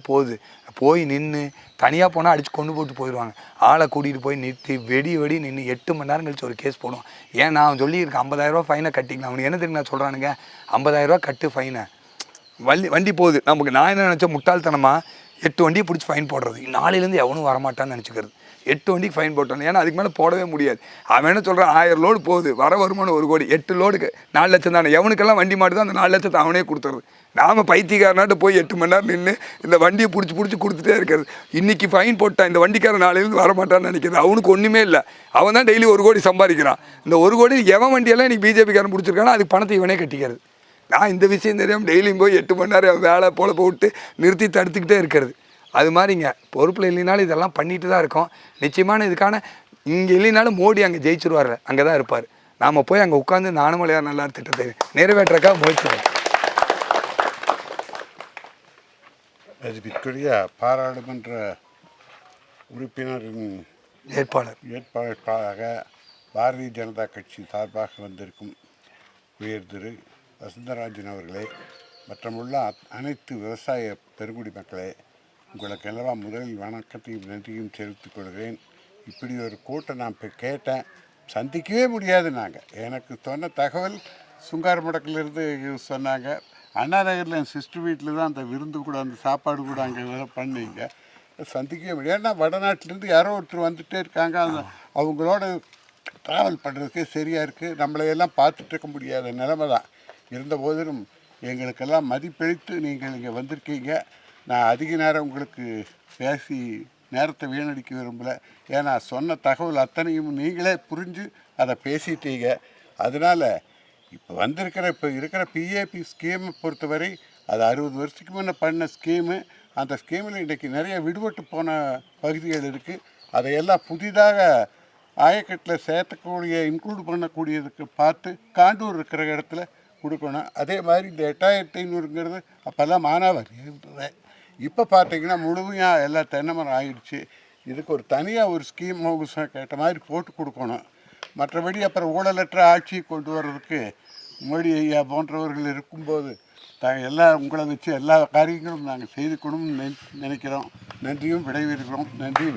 போய் நின்று தனியாக போனால் அடித்து கொண்டு போட்டு போயிடுவாங்க. ஆளை கூட்டிகிட்டு போய் நிறுத்தி வெடி நின்று 8 மணி நேரம் கழிச்சு ஒரு கேஸ் போடுவோம். ஏன் நான் சொல்லியிருக்கேன் 50,000 ஃபைனை கட்டிக்கலாம். அவனுக்கு என்ன தெரியும் நான் சொல்கிறானுங்க, 50,000 கட்டு ஃபைனை. வண்டி போகுது. நமக்கு நான் என்ன நினச்சேன், முட்டாள்தனமாக 8 வண்டியை பிடிச்சி ஃபைன் போடுறது. நாளையிலேருந்து எவனும் வரமாட்டான்னு நினச்சிக்கிறது. 8 வண்டிக்கு ஃபைன் போட்டோம். ஏன்னா அதுக்கு மேலே போடவே முடியாது. அவன் என்ன சொல்கிறான், 1000 லோடு போகுது, வருமானம் 1 கோடி, 8 லோடுக்கு 4 லட்சம் தானே. எவனுக்கெல்லாம் வண்டி மாட்டுதோ அந்த 4 லட்சத்தை அவனே கொடுத்துறது. நாம் பைத்தியக்காரனாட்டு போய் 8 மணி நேரம் நின்று இந்த வண்டியை பிடிச்சி கொடுத்துட்டே இருக்கிறது. இன்றைக்கி ஃபைன் போட்டான், இந்த வண்டிக்காரன் நாளையிலேருந்து வரமாட்டான்னு நினைக்கிறது. அவனுக்கு ஒன்றுமே இல்லை. அவன் தான் டெய்லி 1 கோடி சம்பாதிக்கிறான். இந்த 1 கோடி எவன் வண்டியெல்லாம் இன்றைக்கி பிஜேபிக்காரன் பிடிச்சிருக்கானோ அதுக்கு பணத்தை இவனே கட்டிக்கிறது. நான் இந்த விஷயம் தெரியாமல் டெய்லியும் போய் 8 மணி நேரம் வேலை போல போட்டு நிறுத்தி தடுத்துக்கிட்டே இருக்கிறது. அது மாதிரிங்க பொறுப்பில் இல்லைனாலும் இதெல்லாம் பண்ணிட்டு தான் இருக்கோம். நிச்சயமான இதுக்கான இங்கே இல்லைனாலும் மோடி அங்கே ஜெயிச்சிருவார், அங்கே தான் இருப்பார். நாம் போய் அங்கே உட்காந்து இந்த ஆனமலையார் நல்லா திட்டத்தை நிறைவேற்றக்காக முயற்சி. மதிப்பிற்குரிய பாராளுமன்ற உறுப்பினரின் ஏற்பாளராக பாரதிய ஜனதா கட்சி சார்பாக வந்திருக்கும் உயர் திரு வசந்தராஜன் அவர்களே, மற்றமுள்ள அனைத்து விவசாய பெருங்குடி மக்களே, உங்களுக்கெல்லாம் முதலில் வணக்கத்தையும் நன்றியும் தெரிவித்துக் கொள்கிறேன். இப்படி ஒரு கூட்டம் நான் இப்போ கேட்டேன், சந்திக்கவே முடியாது. எனக்கு சொன்ன தகவல் சுங்கார் மடக்கிலிருந்து சொன்னாங்க. அண்ணா நகரில் என் சிஸ்டர் வீட்டில் தான் அந்த விருந்து கூட அந்த சாப்பாடு கூட அங்கே பண்ணீங்க. சந்திக்கவே முடியாது. ஏன்னா வடநாட்டிலேருந்து யாரோ ஒருத்தர் வந்துகிட்டே இருக்காங்க. அவங்களோட ட்ராவல் பண்ணுறதுக்கே சரியாக இருக்குது. நம்மளையெல்லாம் பார்த்துட்டு இருக்க முடியாத நிலைமை தான். இருந்தபோதிலும் எங்களுக்கெல்லாம் மதிப்பளித்து நீங்கள் இங்கே வந்திருக்கீங்க. நான் அதிக நேரம் உங்களுக்கு பேசி நேரத்தை வீணடிக்க விரும்பலை. ஏன்னா சொன்ன தகவல் அத்தனையும் நீங்களே புரிஞ்சு அதை பேசிட்டீங்க. அதனால் இப்போ இருக்கிற பிஏபி ஸ்கீமை பொறுத்தவரை அது 60 வருஷத்துக்கு முன்னே பண்ண ஸ்கீமு. அந்த ஸ்கீமில் இன்றைக்கி நிறைய விடுபட்டு போன பகுதிகள் இருக்குது. அதையெல்லாம் புதிதாக ஆயக்கட்டில் சேர்த்தக்கூடிய இன்க்ளூட் பண்ணக்கூடியதுக்கு பார்த்து காண்டூர் இருக்கிற இடத்துல கொடுக்கணும். அதே மாதிரி இந்த 8500ங்கிறது அப்போல்லாம் மானாவாரி இருந்தது. இப்போ பார்த்தீங்கன்னா முழுமையாக எல்லாம் தென்னைமரம் ஆகிடுச்சு. இதுக்கு ஒரு தனியாக ஒரு ஸ்கீம் கேட்ட மாதிரி போட்டு கொடுக்கணும். மற்றபடி அப்புறம் ஊழலற்ற ஆட்சியை கொண்டு வர்றதுக்கு மோடி ஐயா போன்றவர்கள் இருக்கும்போது எல்லாம் உங்களை வச்சு எல்லா காரியங்களும் நாங்கள் செய்துக்கணும்னு நினைக்கிறோம். நன்றியும் விடைபெறுகிறோம். நன்றி.